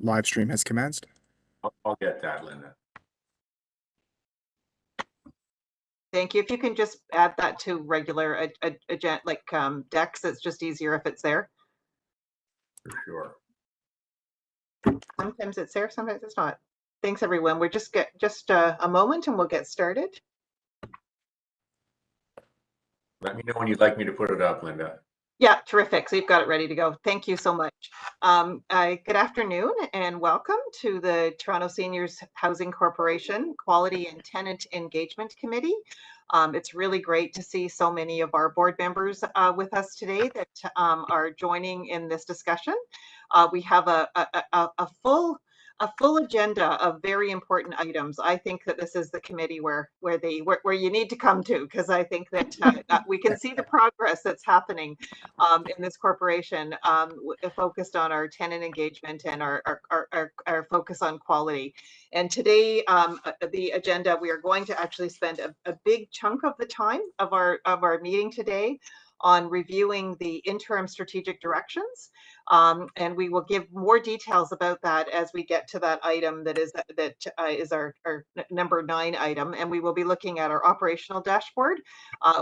Live stream has commenced. I'll get that, Linda. Thank you. If you can just add that to regular agenda, like decks, it's just easier if it's there. For sure. Sometimes it's there, sometimes it's not. Thanks, everyone. We're just a moment and we'll get started. Let me know when you'd like me to put it up, Linda. Yeah, terrific. So you've got it ready to go. Thank you so much. Good afternoon and welcome to the Toronto Seniors Housing Corporation Quality and Tenant Engagement Committee. It's really great to see so many of our board members with us today that are joining in this discussion. We have a full agenda of very important items. I think that this is the committee where you need to come to, because I think that we can see the progress that's happening in this corporation, focused on our tenant engagement and our focus on quality. And today, the agenda, we are going to actually spend a big chunk of the time of our meeting today on reviewing the interim strategic directions. And we will give more details about that as we get to that item that is our number 9 item. And we will be looking at our operational dashboard,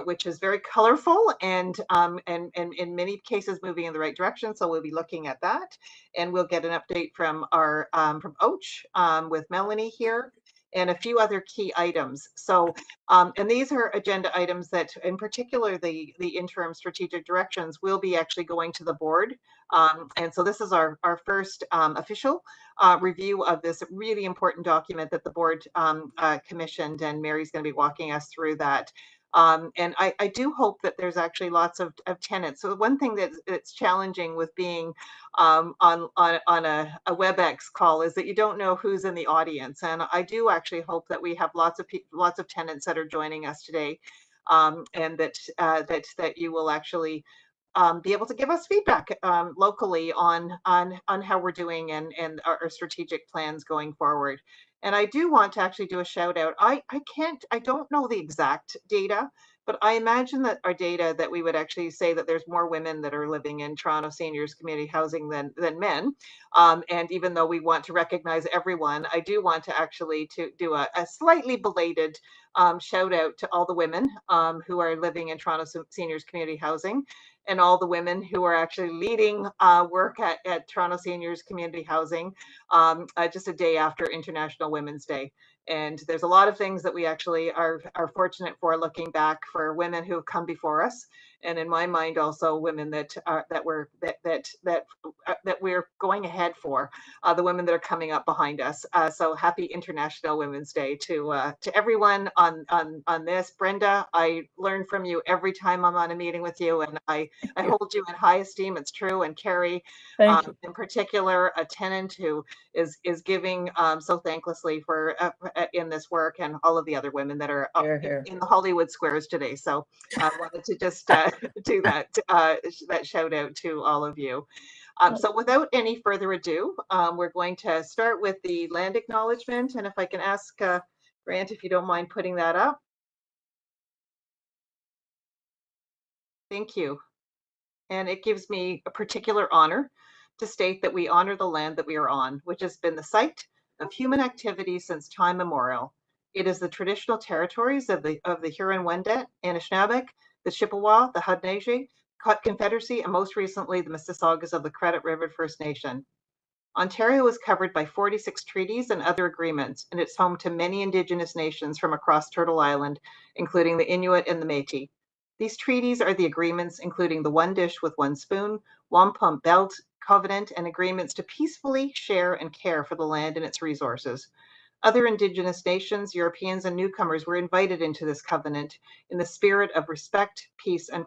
which is very colorful and in many cases moving in the right direction. So we'll be looking at that, and we'll get an update from our from OACH with Melanie here, and a few other key items. So, and these are agenda items that, in particular, the interim strategic directions will be actually going to the board. And so this is our first official review of this really important document that the board commissioned, and Mary's going to be walking us through that. And I do hope that there's actually lots of tenants. So one thing that's challenging with being on a WebEx call is that you don't know who's in the audience. And I do actually hope that we have lots of tenants that are joining us today, and that you will actually be able to give us feedback locally on how we're doing and our strategic plans going forward. And I do want to actually do a shout out. I don't know the exact data, but I imagine that our data that we would actually say that there's more women that are living in Toronto seniors community housing than men. And even though we want to recognize everyone, I do want to actually do a slightly belated shout out to all the women who are living in Toronto seniors community housing, and all the women who are actually leading work at Toronto Seniors Community Housing just a day after International Women's Day. And there's a lot of things that we actually are fortunate for, looking back, for women who have come before us, and in my mind also women that we're going ahead for, the women that are coming up behind us. So happy International Women's Day to everyone on this. Brenda, I learn from you every time I'm on a meeting with you, and I hold you in high esteem. It's true. And Carrie, in particular, a tenant who is giving so thanklessly for in this work, and all of the other women that are in the Hollywood squares today. So I wanted to just do that shout out to all of you. So without any further ado, we're going to start with the land acknowledgement. And if I can ask Grant, if you don't mind putting that up. Thank you. And it gives me a particular honor to state that we honor the land that we are on, which has been the site of human activity since time immemorial. It is the traditional territories of the Huron-Wendat, Anishinaabeg, the Chippewa, the Haudenosaunee Confederacy, and most recently the Mississaugas of the Credit River First Nation. Ontario is covered by 46 treaties and other agreements, and it's home to many Indigenous nations from across Turtle Island, including the Inuit and the Métis. These treaties are the agreements including the One Dish with One Spoon, Wampum Belt Covenant, and agreements to peacefully share and care for the land and its resources. Other Indigenous nations, Europeans, and newcomers were invited into this covenant in the spirit of respect, peace, and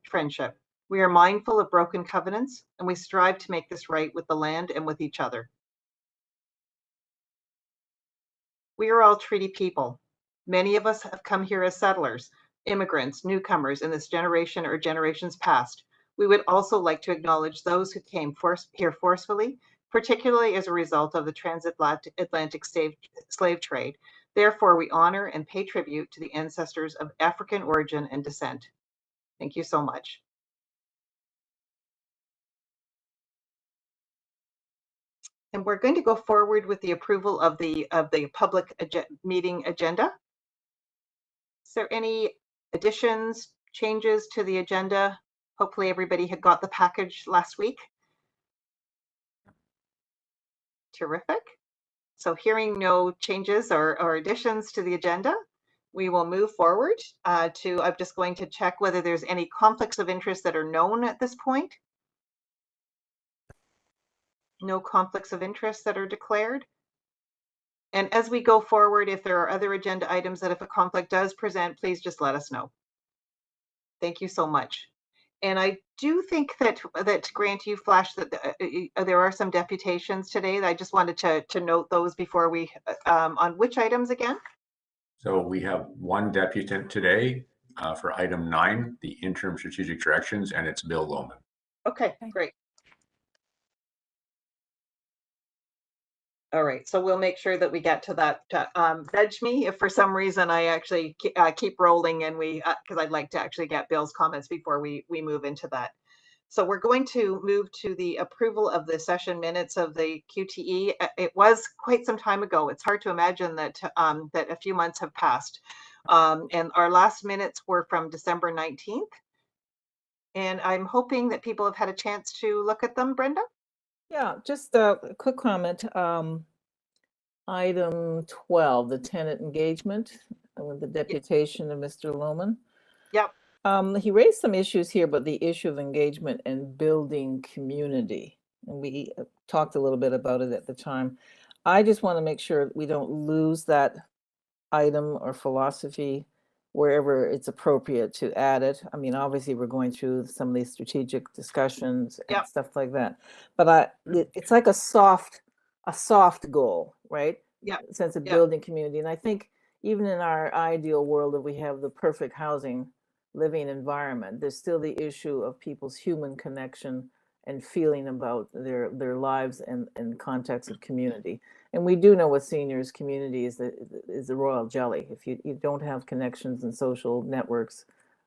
friendship. We are mindful of broken covenants, and we strive to make this right with the land and with each other. We are all treaty people. Many of us have come here as settlers, immigrants, newcomers in this generation or generations past. We would also like to acknowledge those who came here forcefully, particularly as a result of the transatlantic slave trade. Therefore, we honor and pay tribute to the ancestors of African origin and descent. Thank you so much. And we're going to go forward with the approval of the public meeting agenda. Is there any additions, changes to the agenda? Hopefully everybody had got the package last week. Terrific. So hearing no changes or additions to the agenda, we will move forward I'm just going to check whether there's any conflicts of interest that are known at this point. No conflicts of interest that are declared. And as we go forward, if there are other agenda items that if a conflict does present, please just let us know. Thank you so much. And I do think that Grant, you flashed that there are some deputations today. I just wanted to note those before we, on which items again? So we have one deputant today for item 9, the interim strategic directions, and it's Bill Lohman. Okay, great. All right, so we'll make sure that we get to that. Nudge me if for some reason I actually keep rolling and because I'd like to actually get Bill's comments before we move into that. So we're going to move to the approval of the session minutes of the QTE. It was quite some time ago. It's hard to imagine that that a few months have passed. And our last minutes were from December 19th. And I'm hoping that people have had a chance to look at them, Brenda? Yeah, just a quick comment. Item 12, the tenant engagement with the deputation of Mr. Lohman. Yep. He raised some issues here, but the issue of engagement and building community. And we talked a little bit about it at the time. I just want to make sure we don't lose that item or philosophy wherever it's appropriate to add it. I mean, obviously we're going through some of these strategic discussions and Yep. stuff like that, but it's like a soft goal, right? Yeah. Sense of building community. And I think even in our ideal world, if we have the perfect housing living environment, there's still the issue of people's human connection and feeling about their lives and context of community. And we do know with seniors, community is the royal jelly. If you don't have connections and social networks,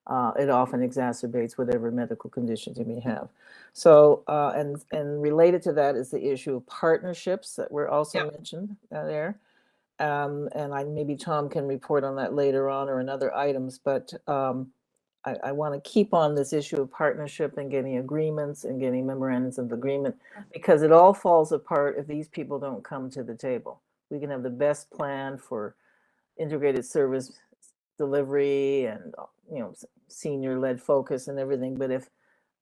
it often exacerbates whatever medical conditions you may have. So, and related to that is the issue of partnerships that were also mentioned there. And maybe Tom can report on that later on or in other items, but I want to keep on this issue of partnership and getting agreements and getting memorandums of agreement, because it all falls apart if these people don't come to the table. We can have the best plan for integrated service delivery and senior-led focus and everything, but if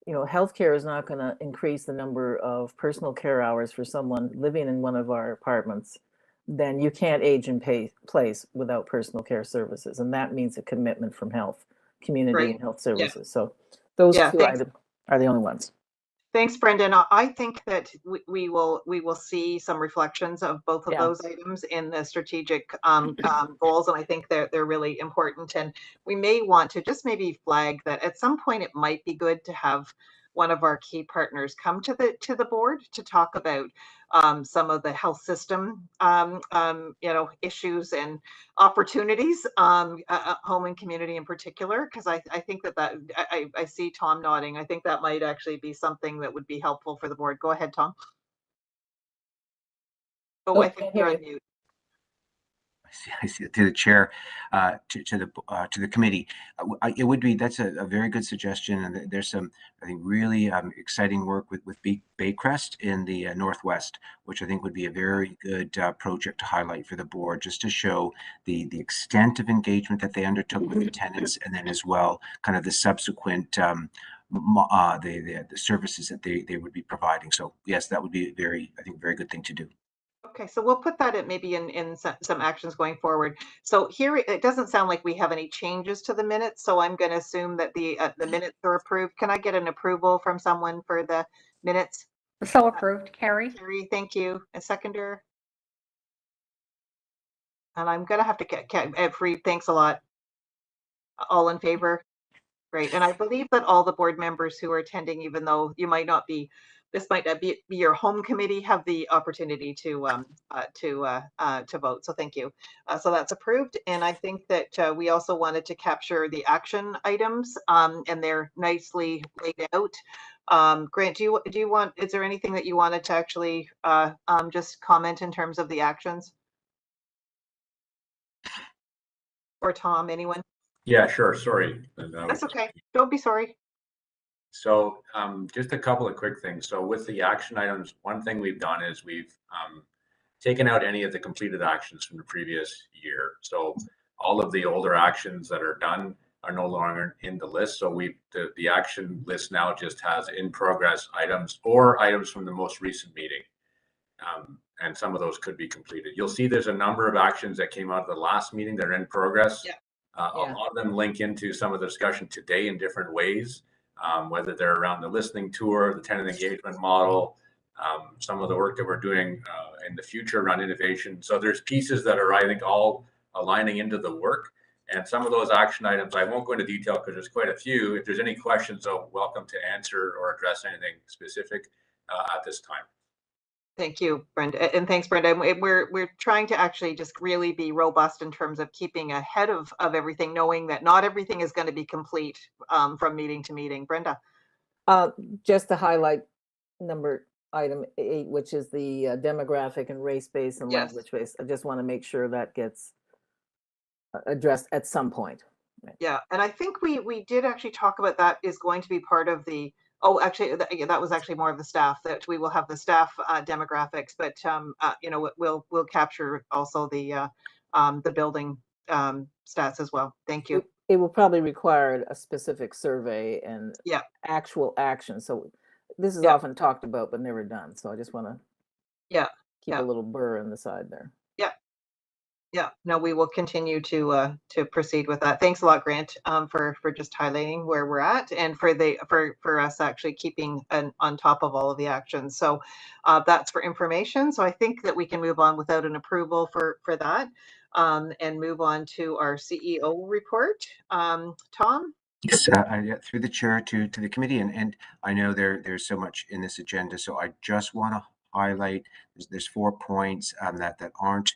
healthcare is not going to increase the number of personal care hours for someone living in one of our apartments, then you can't age in place without personal care services, and that means a commitment from health, community, and health services. So those two items are the only ones. Thanks, Brendan. I think that we will see some reflections of both of those items in the strategic goals, and I think they're really important. And we may want to just maybe flag that at some point it might be good to have one of our key partners come to the board to talk about some of the health system issues and opportunities, home and community in particular, because I think that I see Tom nodding. I think that might actually be something that would be helpful for the board. Go ahead, Tom. I think you're on mute. I see to the chair, to the committee. It would be, that's a very good suggestion, and there's some, I think, really exciting work with Baycrest in the Northwest, which I think would be a very good project to highlight for the board, just to show the extent of engagement that they undertook with the tenants, and then as well kind of the subsequent the services that they would be providing. So yes, that would be I think very good thing to do. Okay, so we'll put that maybe in some actions going forward. So here, it doesn't sound like we have any changes to the minutes, so I'm going to assume that the minutes are approved. Can I get an approval from someone for the minutes? So approved, Carrie. Carrie, thank you. A seconder. And I'm going to have to get free. Thanks a lot. All in favor? Great. And I believe that all the board members who are attending, even though you might not be this might not be your home committee, have the opportunity to vote. So thank you. So that's approved. And I think that we also wanted to capture the action items, and they're nicely laid out. Grant, do you want? Is there anything that you wanted to actually just comment in terms of the actions? Or Tom, anyone? Yeah, sure. Sorry. That's okay. Don't be sorry. So just a couple of quick things. So with the action items, one thing we've done is we've taken out any of the completed actions from the previous year. So all of the older actions that are done are no longer in the list. So the action list now just has in progress items or items from the most recent meeting. And some of those could be completed. You'll see there's a number of actions that came out of the last meeting that are in progress. Yeah. A lot of them link into some of the discussion today in different ways, whether they're around the listening tour, the tenant engagement model, some of the work that we're doing in the future around innovation. So there's pieces that are, I think, all aligning into the work. And some of those action items, I won't go into detail because there's quite a few. If there's any questions, though, welcome to answer or address anything specific at this time. Thank you, Brenda, and thanks, Brenda. We're trying to actually just really be robust in terms of keeping ahead of everything, knowing that not everything is going to be complete from meeting to meeting. Brenda, just to highlight item 8, which is the demographic and race-based and Yes. language-based. I just want to make sure that gets addressed at some point. Right. Yeah, and I think we did actually talk about that is going to be part of the. Oh, actually, that was actually more of the staff, that we will have the staff demographics, but you know, we'll capture also the building stats as well. Thank you. It will probably require a specific survey and Yeah. actual action. So this is Yeah. often talked about but never done. So I just want to keep a little burr in the side there. Yeah, no, we will continue to proceed with that. Thanks a lot, Grant, for just highlighting where we're at and for us actually keeping on top of all of the actions. So that's for information. So I think that we can move on without an approval for that, and move on to our CEO report. Tom? Yes, through the chair to the committee, and I know there's so much in this agenda, so I just want to highlight there's 4 points that aren't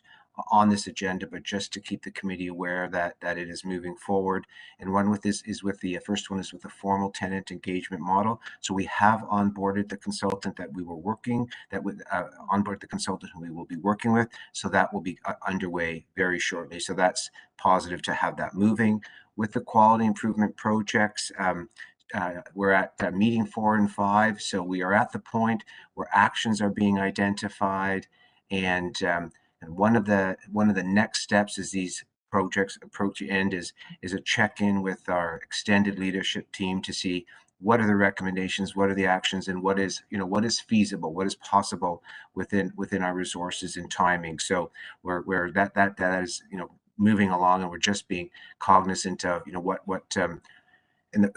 on this agenda, but just to keep the committee aware that it is moving forward. And one with this is with the first one is with the formal tenant engagement model. So we have onboarded the consultant that we were working that would onboard the consultant who we will be working with. So that will be underway very shortly. So that's positive to have that moving. With the quality improvement projects, we're at meeting 4 and 5. So we are at the point where actions are being identified, and one of the next steps as these projects approach the end is a check-in with our extended leadership team to see what are the recommendations, what are the actions, and what is feasible, what is possible within our resources and timing. So we're that is moving along, and we're just being cognizant of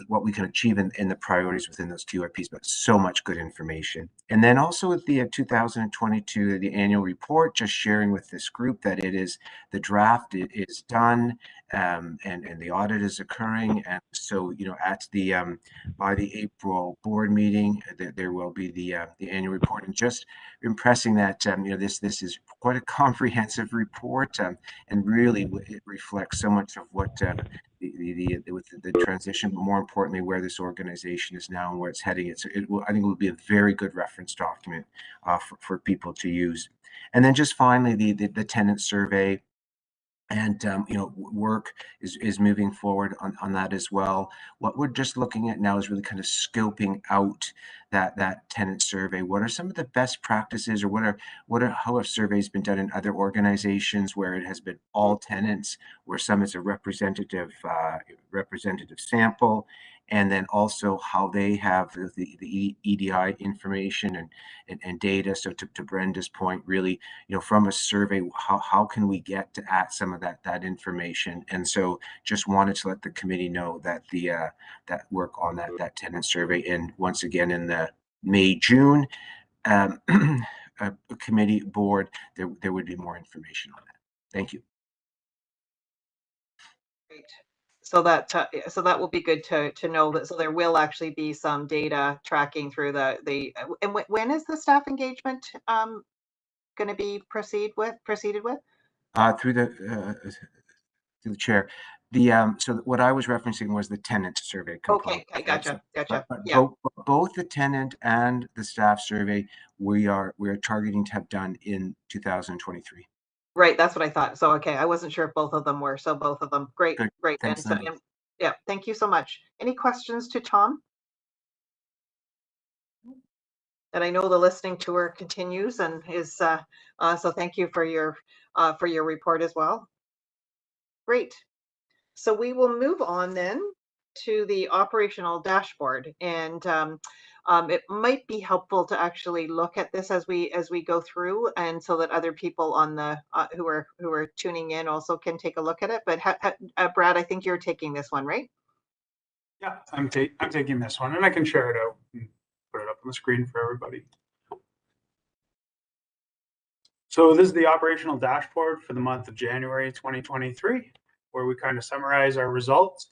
what we can achieve in the priorities within those QRPs, but so much good information. And then also with the 2022, the annual report, just sharing with this group that the draft is done, and the audit is occurring. And so, at by the April board meeting, there will be the annual report, and just impressing that, this is quite a comprehensive report, and really it reflects so much of what the transition, but more importantly, where this organization is now and where it's heading. I think it will be a very good reference document for people to use. And then just finally, the tenant survey. And work is moving forward on that as well. What we're just looking at now is really kind of scoping out that tenant survey. What are some of the best practices, or how have surveys been done in other organizations where it has been all tenants, where some is a representative sample, and then also how they have the EDI information and data. So to Brenda's point, really, from a survey, how can we get at some of that information? And so just wanted to let the committee know that that work on that tenant survey, and once again in the May-June committee board, there would be more information on that. Thank you. Great. So that will be good to know that. So there will actually be some data tracking through and when is the staff engagement going to be proceeded with? Through the chair. So what I was referencing was the tenant survey component. Okay, gotcha. But Yeah. both the tenant and the staff survey, we are targeting to have done in 2023. Right, that's what I thought. So, okay, I wasn't sure if both of them were. So both of them, great, Good. great. Thanks, Linda. Yeah, thank you so much. Any questions to Tom? And I know the listening tour continues and is so thank you for your report as well. Great. So we will move on then to the operational dashboard, and it might be helpful to actually look at this as we go through, and so that other people on the who are tuning in also can take a look at it. But Brad, I think you're taking this one, right? Yeah, I'm taking this one, and I can share it out and put it up on the screen for everybody. So this is the operational dashboard for the month of January 2023, where we kind of summarize our results.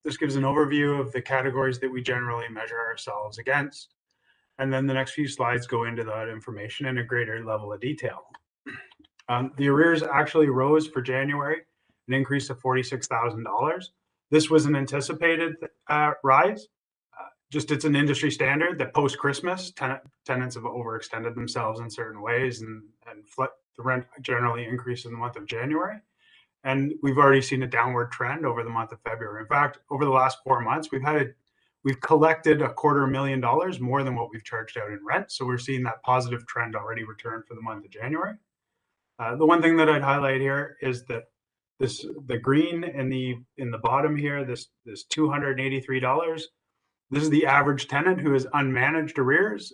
This gives an overview of the categories that we generally measure ourselves against. And then the next few slides go into that information in a greater level of detail. The arrears actually rose for January, an increase of $46,000. This was an anticipated rise. Just it's an industry standard that post-Christmas, tenants have overextended themselves in certain ways, and the rent generally increased in the month of January. And we've already seen a downward trend over the month of February. In fact, over the last 4 months, we've collected $250,000 more than what we've charged out in rent. So we're seeing that positive trend already return for the month of January. The one thing that I'd highlight here is that the green in the bottom here, this $283. This is the average tenant who has unmanaged arrears.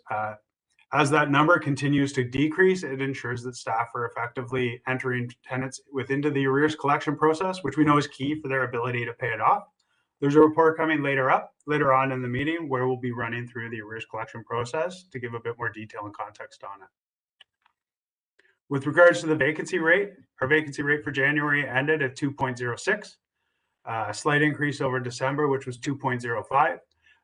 As that number continues to decrease, it ensures that staff are effectively entering tenants into the arrears collection process, which we know is key for their ability to pay it off. There's a report coming later on in the meeting where we'll be running through the arrears collection process to give a bit more detail and context on it. With regards to the vacancy rate, our vacancy rate for January ended at 2.06, a slight increase over December, which was 2.05.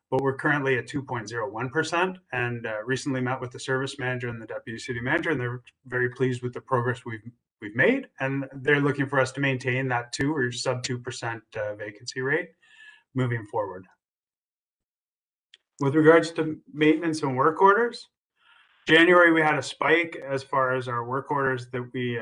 But we're currently at 2.01%, and recently met with the service manager and the deputy city manager, and they're very pleased with the progress we've made, and they're looking for us to maintain that 2 or sub 2% vacancy rate moving forward. With regards to maintenance and work orders, January we had a spike as far as our work orders that we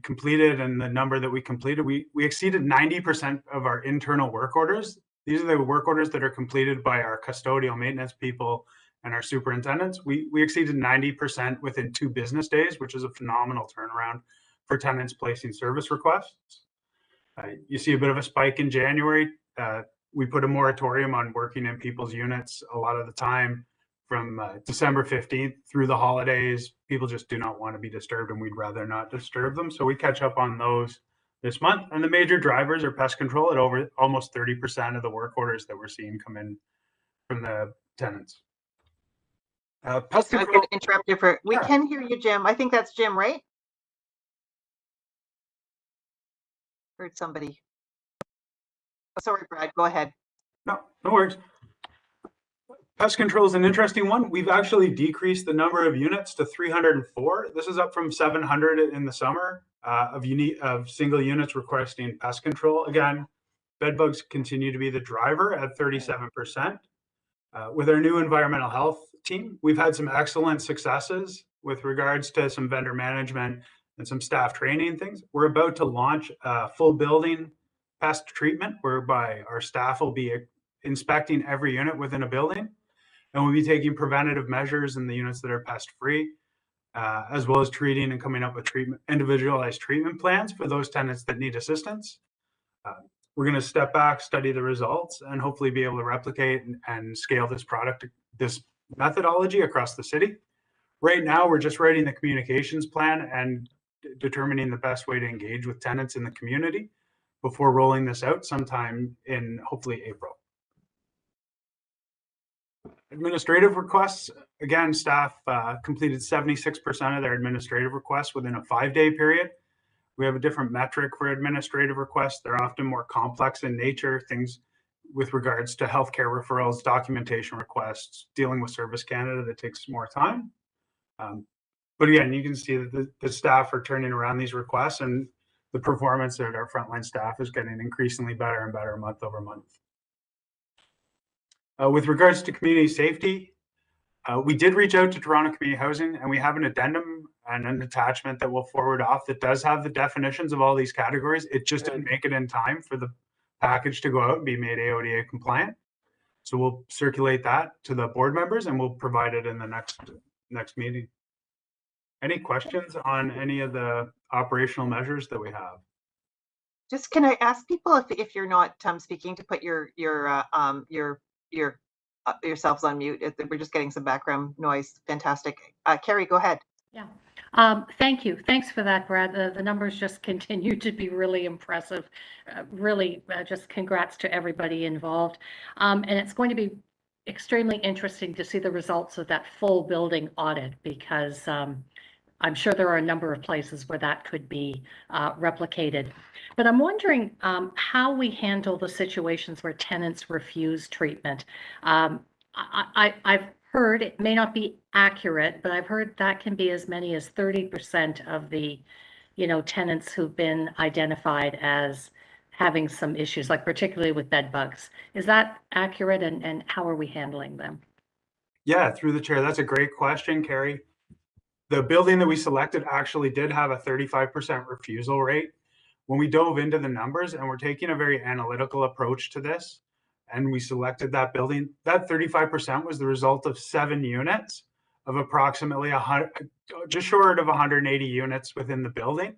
completed, and the number that we completed, we exceeded 90% of our internal work orders. These are the work orders that are completed by our custodial maintenance people and our superintendents. We exceeded 90% within 2 business days, which is a phenomenal turnaround for tenants placing service requests. You see a bit of a spike in January. We put a moratorium on working in people's units a lot of the time from December 15th through the holidays. People just do not want to be disturbed, and we'd rather not disturb them. So we catch up on those this month, and the major drivers are pest control at over almost 30% of the work orders that we're seeing come in from the tenants. Pest control. I can interrupt you for. We can hear you, Jim. I think that's Jim, right? Heard somebody. Oh, sorry, Brad. Go ahead. No worries. Pest control is an interesting one. We've actually decreased the number of units to 304. This is up from 700 in the summer of single units requesting pest control. Again, bed bugs continue to be the driver at 37%. With our new environmental health team, we've had some excellent successes with regards to some vendor management and some staff training things. We're about to launch a full building pest treatment whereby our staff will be inspecting every unit within a building, and we'll be taking preventative measures in the units that are pest free, as well as treating and coming up with individualized treatment plans for those tenants that need assistance. We're going to step back, study the results, and hopefully be able to replicate and scale this methodology across the city. Right now, we're just writing the communications plan and determining the best way to engage with tenants in the community before rolling this out sometime in hopefully April. Administrative requests, again, staff completed 76% of their administrative requests within a 5-day period. We have a different metric for administrative requests. They're often more complex in nature, things with regards to healthcare referrals, documentation requests, dealing with Service Canada that takes more time. But again, you can see that the staff are turning around these requests, and the performance of our frontline staff is getting increasingly better and better month over month. With regards to community safety, we did reach out to Toronto Community Housing, and we have an addendum and an attachment that we'll forward off that does have the definitions of all these categories. It just didn't make it in time for the package to go out and be made AODA compliant. So we'll circulate that to the board members, and we'll provide it in the next meeting. Any questions on any of the operational measures that we have? Just can I ask people if you're not speaking to put yourselves on mute? We're just getting some background noise. Fantastic. Carrie, go ahead. Yeah. Thank you. Thanks for that, Brad. The numbers just continue to be really impressive. Really, just congrats to everybody involved. And it's going to be extremely interesting to see the results of that full building audit, because I'm sure there are a number of places where that could be replicated. But I'm wondering how we handle the situations where tenants refuse treatment. I've heard, it may not be accurate, but I've heard that can be as many as 30% of the, tenants who've been identified as having some issues, like particularly with bed bugs. Is that accurate, and how are we handling them? Yeah, through the chair. That's a great question, Carrie. The building that we selected actually did have a 35% refusal rate. When we dove into the numbers, and we're taking a very analytical approach to this, and we selected that building, that 35% was the result of 7 units of approximately just short of 180 units within the building.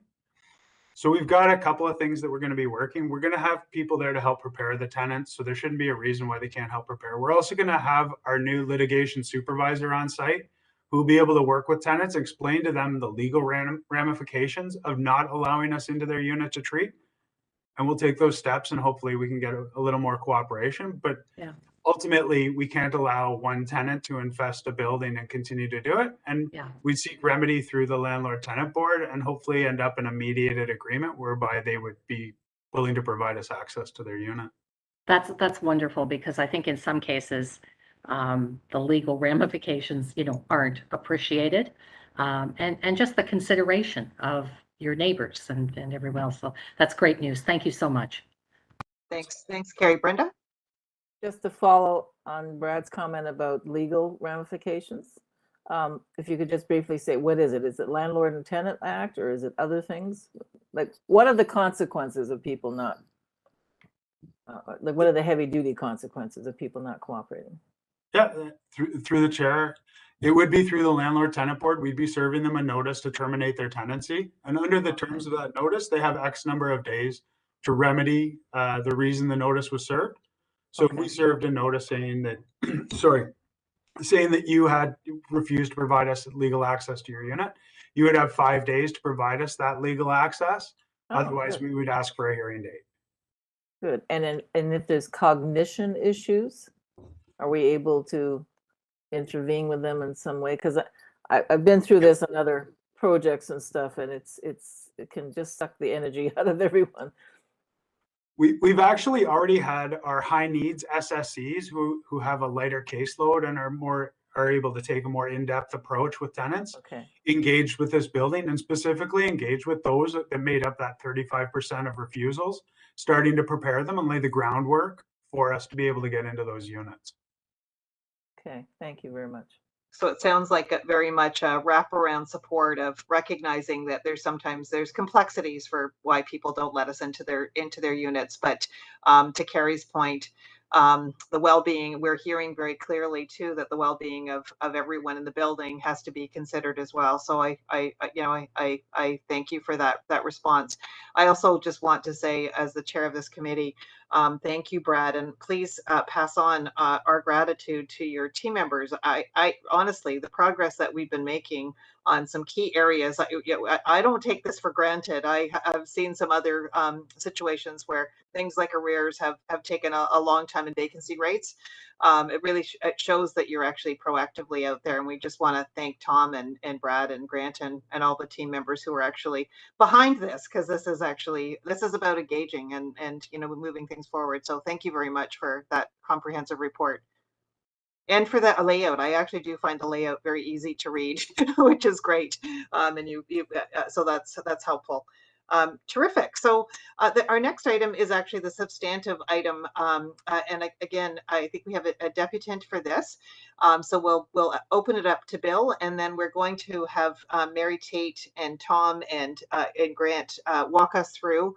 So we've got a couple of things that we're going to be working. We're going to have people there to help prepare the tenants, so there shouldn't be a reason why they can't help prepare. We're also going to have our new litigation supervisor on site who will be able to work with tenants, explain to them the legal ramifications of not allowing us into their unit to treat. And we'll take those steps, and hopefully we can get a little more cooperation. But yeah, ultimately, we can't allow one tenant to infest a building and continue to do it. And we seek remedy through the landlord-tenant board, and hopefully end up in a mediated agreement whereby they would be willing to provide us access to their unit. That's wonderful, because I think in some cases, the legal ramifications, aren't appreciated, and just the consideration of your neighbors and everyone else. So that's great news. Thank you so much. Thanks, Carrie. Brenda? Just to follow on Brad's comment about legal ramifications, if you could just briefly say, what is it? Is it Landlord and Tenant Act, or is it other things? Like, what are the consequences of people not, like, what are the heavy duty consequences of people not cooperating? Yeah, through the chair, it would be through the landlord-tenant board. We'd be serving them a notice to terminate their tenancy. And under the terms of that notice, they have X number of days to remedy the reason the notice was served. So if we served a notice saying that, saying that you had refused to provide us legal access to your unit, you would have 5 days to provide us that legal access. Otherwise, we would ask for a hearing date. Good. And if there's cognition issues, are we able to intervene with them in some way? Because I've been through this on other projects and stuff, and it can just suck the energy out of everyone. We've actually already had our high needs SSCs who have a lighter caseload and are able to take a more in-depth approach with tenants, engaged with this building, and specifically engaged with those that made up that 35% of refusals, starting to prepare them and lay the groundwork for us to be able to get into those units. Okay, thank you very much. So it sounds like very much a wraparound support of recognizing that sometimes there's complexities for why people don't let us into their units. But to Carrie's point, the well-being, we're hearing very clearly too that the well-being of everyone in the building has to be considered as well. So I thank you for that I also just want to say, as the chair of this committee, thank you, Brad, and please pass on our gratitude to your team members. I honestly, the progress that we've been making on some key areas, I don't take this for granted. I have seen some other situations where things like arrears have taken a long time, and vacancy rates. It really it shows that you're actually proactively out there. And we just want to thank Tom and Brad and Grant and all the team members who are actually behind this, because this is about engaging and moving things forward. So thank you very much for that comprehensive report. And for that layout, I actually do find the layout very easy to read, which is great. So that's helpful. Terrific. So our next item is actually the substantive item, and again, I think we have a deputant for this. So we'll open it up to Bill, and then we're going to have Mary Tate and Tom and Grant walk us through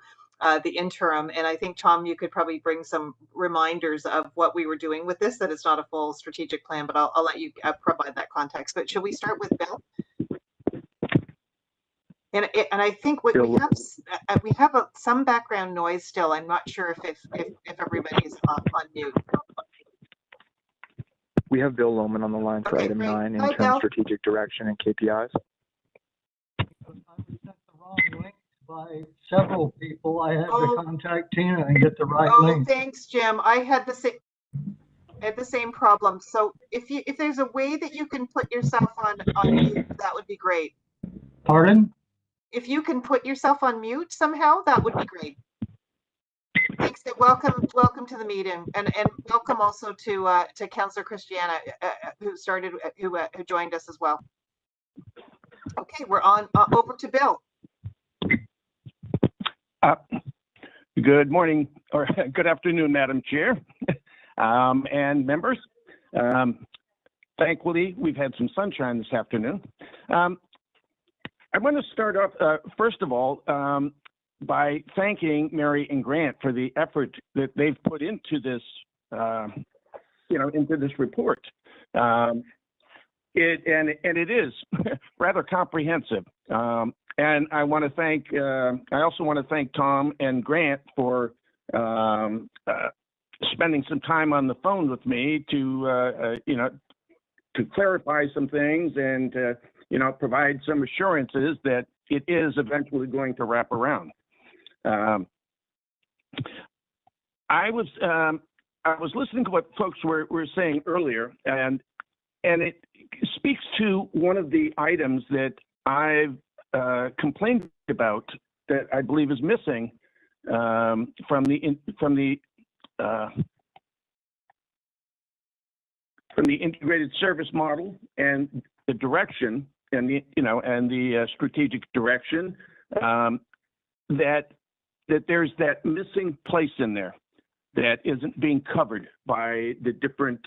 the interim. And I think, Tom, you could probably bring some reminders of what we were doing with this, that it's not a full strategic plan, but I'll let you provide that context. But should we start with Bill? And I think we have some background noise still. I'm not sure if everybody's on mute. We have Bill Lohman on the line for item 9, interim strategic direction and KPIs. I was sent the wrong link by several people. I had to contact Tina and get the right link. Thanks, Jim. I had the same problem. So if there's a way that you can put yourself on mute, that would be great. Pardon? If you can put yourself on mute somehow, that would be great. Thanks. Welcome to the meeting, and welcome also to Councillor Christiana, who joined us as well. Okay, we're on over to Bill. Good morning, or good afternoon, Madam Chair, and members. Thankfully, we've had some sunshine this afternoon. I want to start off, first of all, by thanking Mary and Grant for the effort that they've put into this, into this report. It is rather comprehensive. And I want to thank, I also want to thank Tom and Grant for spending some time on the phone with me to, to clarify some things and, provide some assurances that it is eventually going to wrap around. I was listening to what folks were saying earlier, and it speaks to one of the items that I've complained about that I believe is missing from the integrated service model and the direction and the strategic direction, that there's that missing place in there that isn't being covered by the different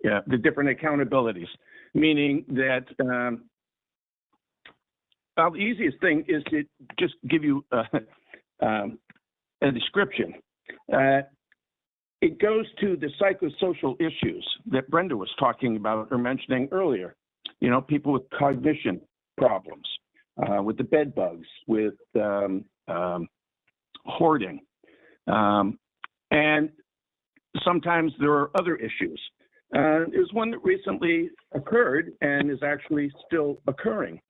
accountabilities. Meaning that the easiest thing is to just give you a description. It goes to the psychosocial issues that Brenda was talking about or mentioning earlier. People with cognition problems, with the bed bugs, with hoarding. And sometimes there are other issues. There's one that recently occurred and is actually still occurring,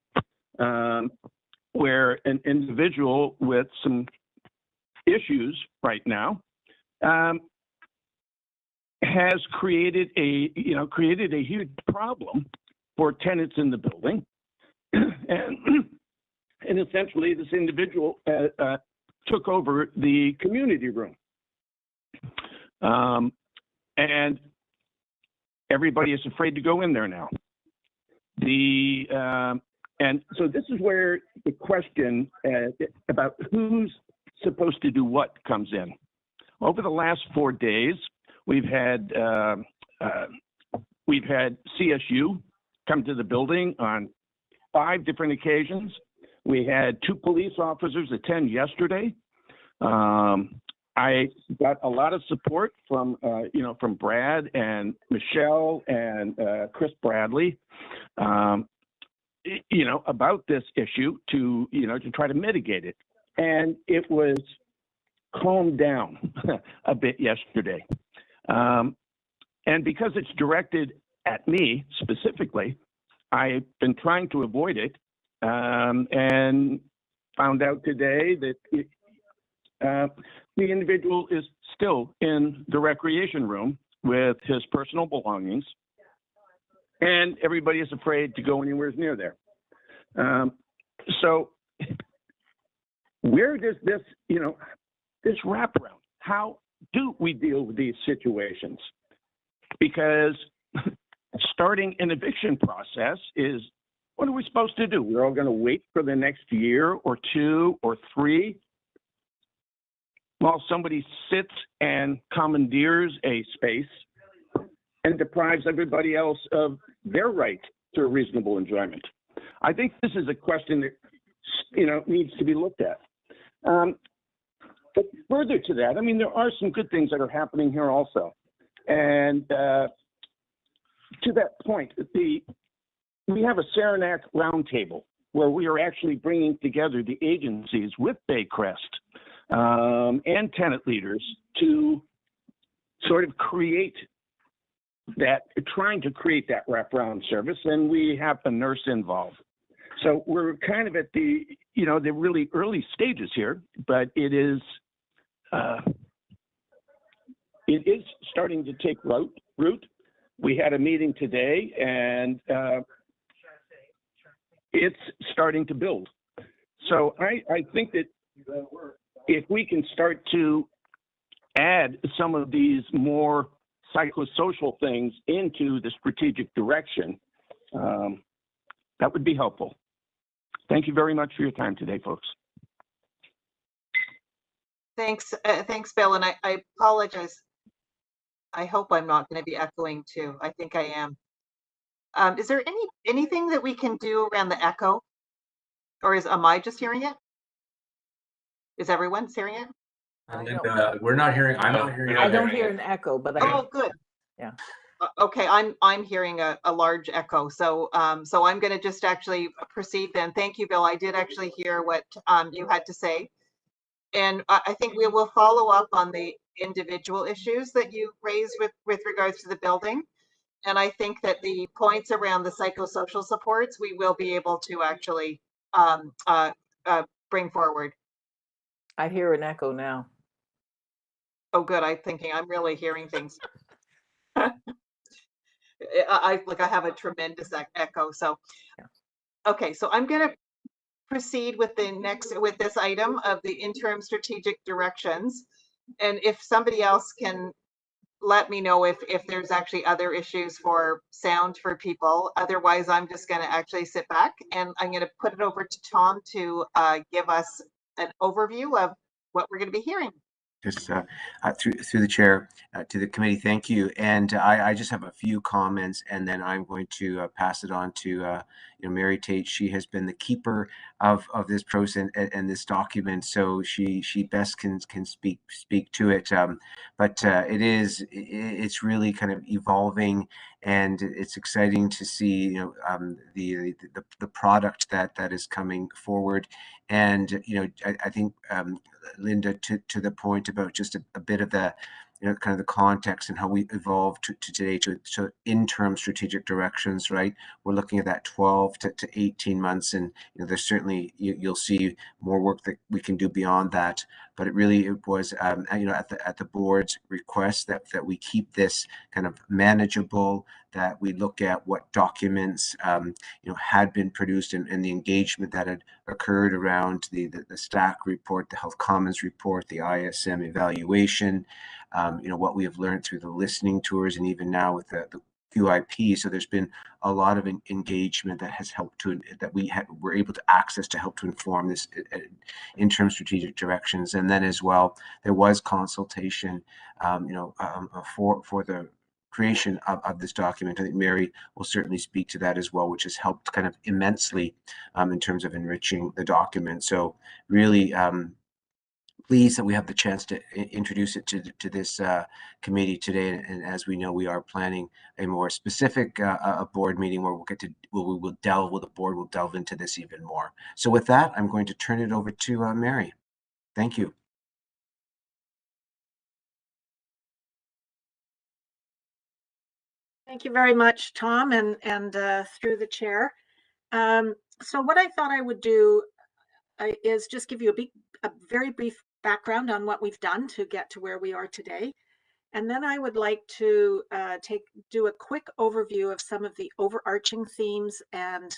where an individual with some issues right now has created a huge problem for tenants in the building, and essentially this individual took over the community room, and everybody is afraid to go in there now. And so this is where the question about who's supposed to do what comes in. Over the last 4 days, we've had CSU come to the building on 5 different occasions. We had 2 police officers attend yesterday. I got a lot of support from from Brad and Michelle and Chris Bradley, about this issue to try to mitigate it. And it was calmed down a bit yesterday. And because it's directed at me specifically, I've been trying to avoid it, and found out today that the individual is still in the recreation room with his personal belongings, and everybody is afraid to go anywhere near there. So where does this, this wraparound, how do we deal with these situations? Because starting an eviction process is, what are we supposed to do? We're all going to wait for the next year or 2 or 3 while somebody sits and commandeers a space and deprives everybody else of their right to a reasonable enjoyment. I think this is a question that, needs to be looked at. But further to that, I mean, there are some good things that are happening here also. And to that point, we have a Saranac roundtable where we are actually bringing together the agencies with Baycrest and tenant leaders to sort of create that, trying to create that wraparound service, and we have a nurse involved. So we're kind of at the, the really early stages here, but it is starting to take root. We had a meeting today, and it's starting to build. So I think that if we can start to add some of these more psychosocial things into the strategic direction, that would be helpful. Thank you very much for your time today, folks. Thanks, Bill, and I apologize. I hope I'm not going to be echoing too. I think I am. Is there anything that we can do around the echo, or am I just hearing it? Is everyone hearing it? We're not hearing. I'm not hearing. I don't hear an echo, but oh, good. Yeah. Okay, I'm hearing a large echo, so so I'm going to just actually proceed then. Thank you, Bill. I did actually hear what you had to say, and I think we will follow up on the individual issues that you raised with regards to the building, and I think that the points around the psychosocial supports we will be able to actually bring forward. I hear an echo now. Oh, good. I'm thinking I'm really hearing things. I have a tremendous echo. So, okay, so I'm going to proceed with this item of the interim strategic directions. And if somebody else can let me know if there's actually other issues for sound for people. Otherwise, I'm just going to actually sit back and I'm going to put it over to Tom to give us an overview of what we're going to be hearing. Just through the chair to the committee, thank you. And I just have a few comments, and then I'm going to pass it on to Mary Tate. She has been the keeper of this process and this document, so she best can speak to it. But it's really kind of evolving, and it's exciting to see the product that is coming forward. And I think Linda, to the point about just a bit of the kind of the context and how we evolved to today to interim strategic directions, right? We're looking at that 12 to 18 months, and there's certainly you'll see more work that we can do beyond that. But it was at the board's request that we keep this kind of manageable, that we look at what documents had been produced and the engagement that had occurred around the STAC report, the Health Commons report, the ISM evaluation, what we have learned through the listening tours, and even now with the QIP. So there's been a lot of engagement that has helped that we're able to access to help to inform this interim strategic directions. And then as well, there was consultation, for the creation of this document. I think Mary will certainly speak to that as well, which has helped kind of immensely in terms of enriching the document. So really pleased that we have the chance to introduce it to this committee today. And as we know, we are planning a more specific board meeting where the board will delve into this even more. So with that, I'm going to turn it over to Mary. Thank you. Thank you very much, Tom, and through the chair. So what I thought I would do is just give you a very brief background on what we've done to get to where we are today. And then I would like to do a quick overview of some of the overarching themes and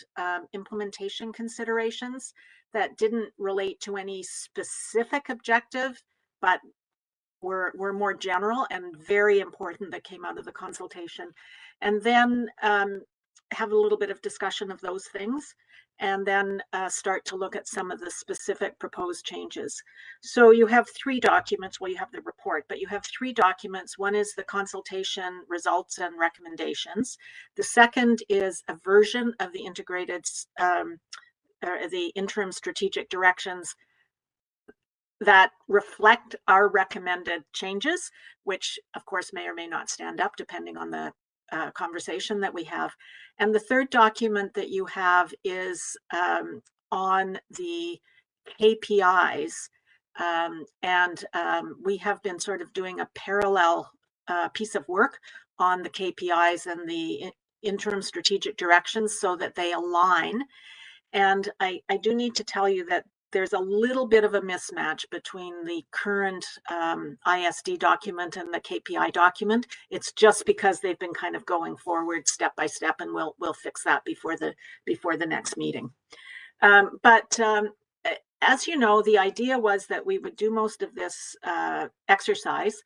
implementation considerations that didn't relate to any specific objective, but were more general and very important that came out of the consultation. And then have a little bit of discussion of those things, and then start to look at some of the specific proposed changes. So you have three documents. Well, you have the report, but you have three documents. One is the consultation results and recommendations. The second is a version of the integrated, the interim strategic directions that reflect our recommended changes, which of course may or may not stand up depending on the conversation that we have. And the third document that you have is on the KPIs. We have been sort of doing a parallel piece of work on the KPIs and the interim strategic directions so that they align. And I do need to tell you that there's a little bit of a mismatch between the current ISD document and the KPI document. It's just because they've been kind of going forward step by step, and we'll fix that before the next meeting. As you know, the idea was that we would do most of this exercise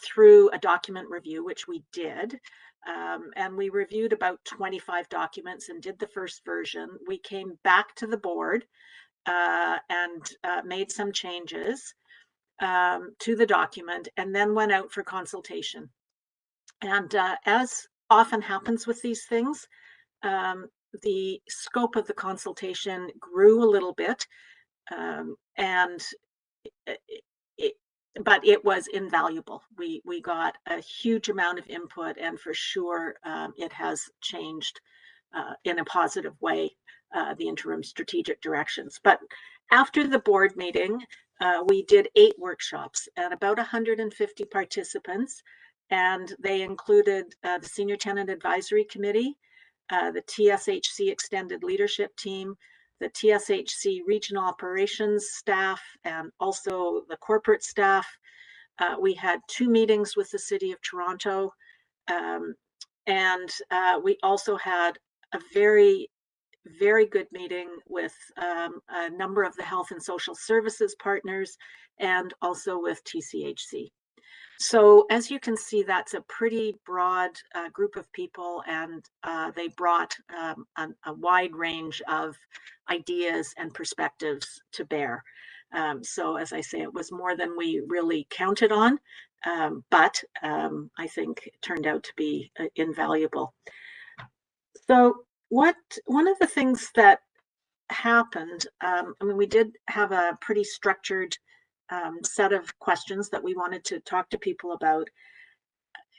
through a document review, which we did. And we reviewed about 25 documents and did the first version. We came back to the board and made some changes to the document, and then went out for consultation. And as often happens with these things, the scope of the consultation grew a little bit, but it was invaluable. We got a huge amount of input, and for sure it has changed in a positive way the interim strategic directions. But after the board meeting, we did 8 workshops and about 150 participants, and they included the Senior Tenant Advisory Committee, the TSHC Extended Leadership Team, the TSHC Regional Operations staff, and also the corporate staff. We had 2 meetings with the City of Toronto, and we also had a very good meeting with a number of the health and social services partners, and also with TCHC. So as you can see, that's a pretty broad group of people, and they brought a wide range of ideas and perspectives to bear. So as I say, it was more than we really counted on, but I think it turned out to be invaluable. So one of the things that happened, I mean, we did have a pretty structured set of questions that we wanted to talk to people about.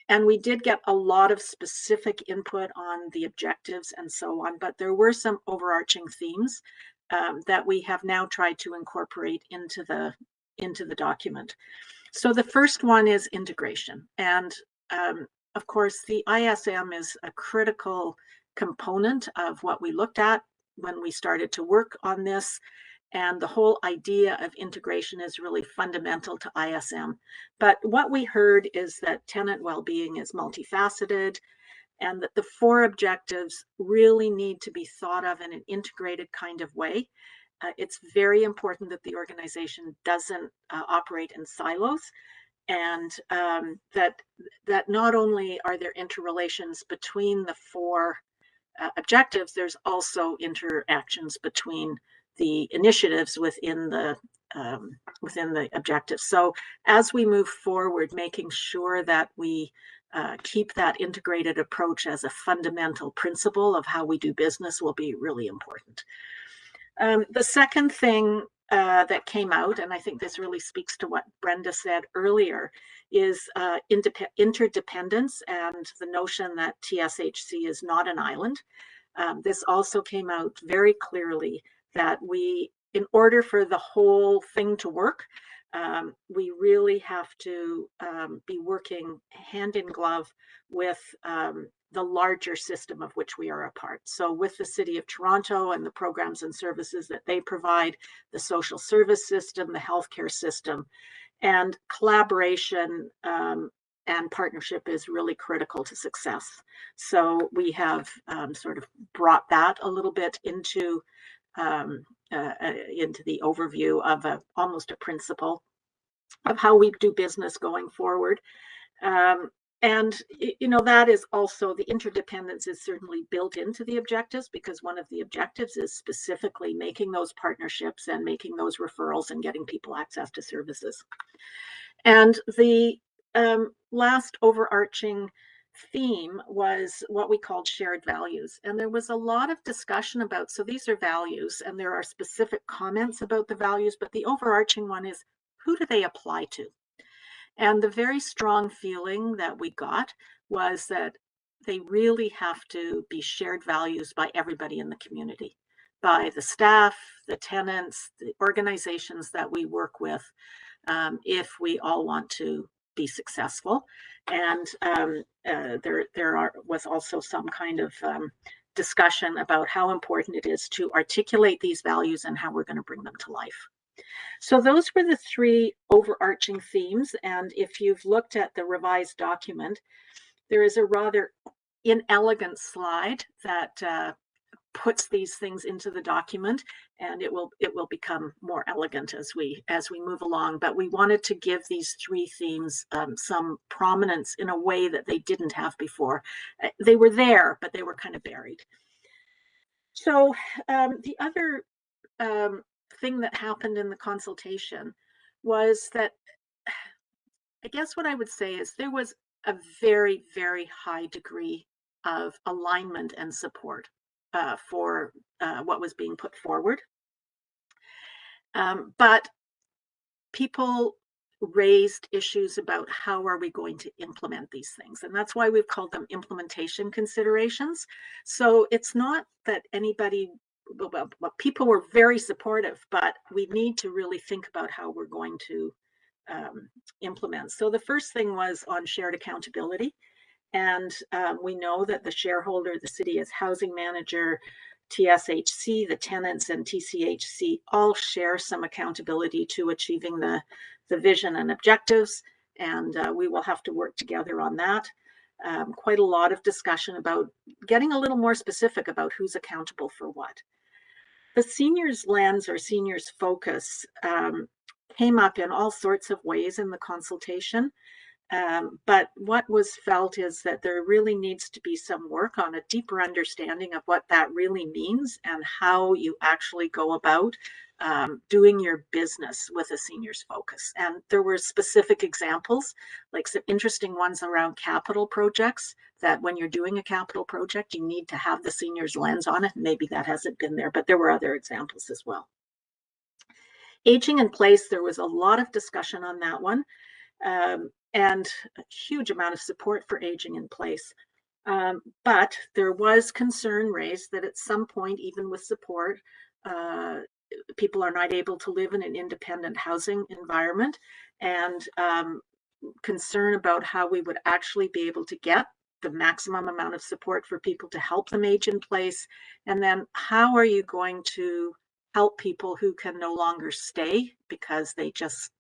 And we did get a lot of specific input on the objectives and so on, but there were some overarching themes that we have now tried to incorporate into the document. So the first one is integration. And of course, the ISM is a critical component of what we looked at when we started to work on this. And the whole idea of integration is really fundamental to ISM. But what we heard is that tenant well-being is multifaceted, and that the 4 objectives really need to be thought of in an integrated kind of way. It's very important that the organization doesn't operate in silos, and that not only are there interrelations between the 4 objectives, there's also interactions between the initiatives within the objectives. So as we move forward, making sure that we keep that integrated approach as a fundamental principle of how we do business will be really important. The second thing that came out, and I think this really speaks to what Brenda said earlier, is interdependence and the notion that TSHC is not an island. This also came out very clearly that in order for the whole thing to work, we really have to be working hand in glove with the larger system of which we are a part. So with the City of Toronto and the programs and services that they provide, the social service system, the healthcare system, and collaboration and partnership is really critical to success. So we have sort of brought that a little bit into the overview of almost a principle of how we do business going forward. And, you know, that is also, the interdependence is certainly built into the objectives, because one of the objectives is specifically making those partnerships and making those referrals and getting people access to services. And the last overarching theme was what we called shared values. And there was a lot of discussion about, so these are values and there are specific comments about the values, but the overarching one is, who do they apply to? And the very strong feeling that we got was that they really have to be shared values by everybody in the community, by the staff, the tenants, the organizations that we work with, if we all want to be successful. And there was also some kind of discussion about how important it is to articulate these values and how we're going to bring them to life. So those were the three overarching themes. And if you've looked at the revised document, there is a rather inelegant slide that puts these things into the document, and it will become more elegant as we move along. But we wanted to give these three themes some prominence in a way that they didn't have before. They were there, but they were kind of buried. So the other thing that happened in the consultation was that, I guess what I would say is, there was a very, very high degree of alignment and support for what was being put forward. But people raised issues about how are we going to implement these things. And that's why we've called them implementation considerations. So it's not that anybody, well, people were very supportive, but we need to really think about how we're going to implement. So the first thing was on shared accountability. And we know that the shareholder, the city as housing manager, TSHC, the tenants, and TCHC all share some accountability to achieving the vision and objectives. And we will have to work together on that. Quite a lot of discussion about getting a little more specific about who's accountable for what. The seniors lens or seniors focus came up in all sorts of ways in the consultation. But what was felt is that there really needs to be some work on a deeper understanding of what that really means and how you actually go about doing your business with a seniors focus. And there were specific examples, like some interesting ones around capital projects, that when you're doing a capital project, you need to have the seniors lens on it. Maybe that hasn't been there, but there were other examples as well. Aging in place, there was a lot of discussion on that one. And a huge amount of support for aging in place. But there was concern raised that at some point, even with support, people are not able to live in an independent housing environment, and concern about how we would actually be able to get the maximum amount of support for people to help them age in place. And then how are you going to help people who can no longer stay because they just,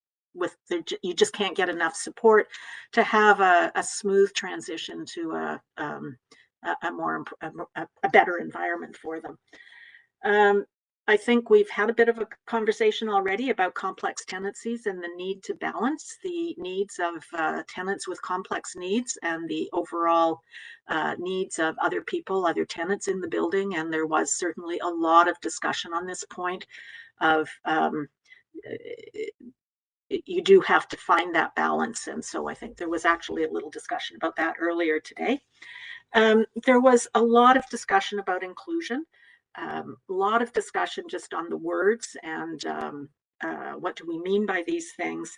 you just can't get enough support to have a smooth transition to a better environment for them. I think we've had a bit of a conversation already about complex tenancies and the need to balance the needs of tenants with complex needs and the overall needs of other people, other tenants in the building. And there was certainly a lot of discussion on this point of you do have to find that balance. And so I think there was actually a little discussion about that earlier today. There was a lot of discussion about inclusion, a lot of discussion just on the words and what do we mean by these things,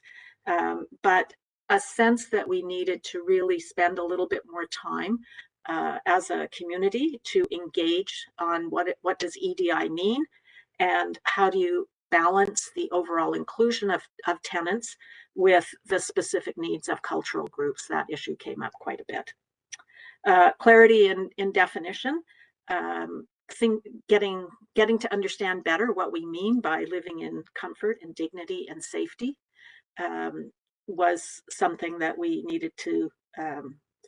but a sense that we needed to really spend a little bit more time as a community to engage on what does EDI mean and how do you balance the overall inclusion of tenants with the specific needs of cultural groups. That issue came up quite a bit. Clarity in definition, getting to understand better what we mean by living in comfort and dignity and safety was something that we needed to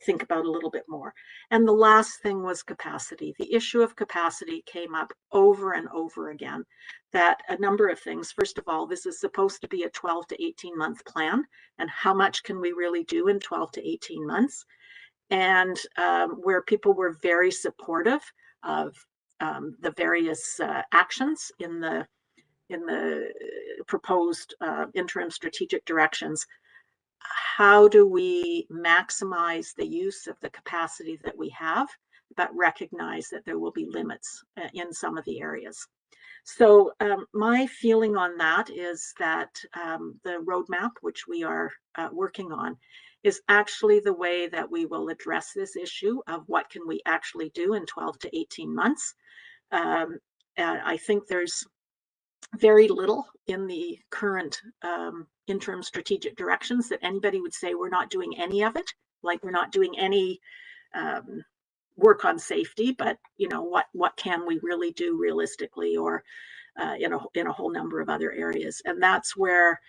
think about a little bit more. And the last thing was capacity. The issue of capacity came up over and over again, that a number of things. First of all, this is supposed to be a 12 to 18 month plan, and how much can we really do in 12 to 18 months? And where people were very supportive of the various actions in the proposed interim strategic directions, how do we maximize the use of the capacity that we have, but recognize that there will be limits in some of the areas? So my feeling on that is that the roadmap, which we are working on, is actually the way that we will address this issue of what can we actually do in 12 to 18 months. I think there's very little in the current interim strategic directions that anybody would say we're not doing any of it, like we're not doing any work on safety, but you know, what can we really do realistically, or in a whole number of other areas. And that's where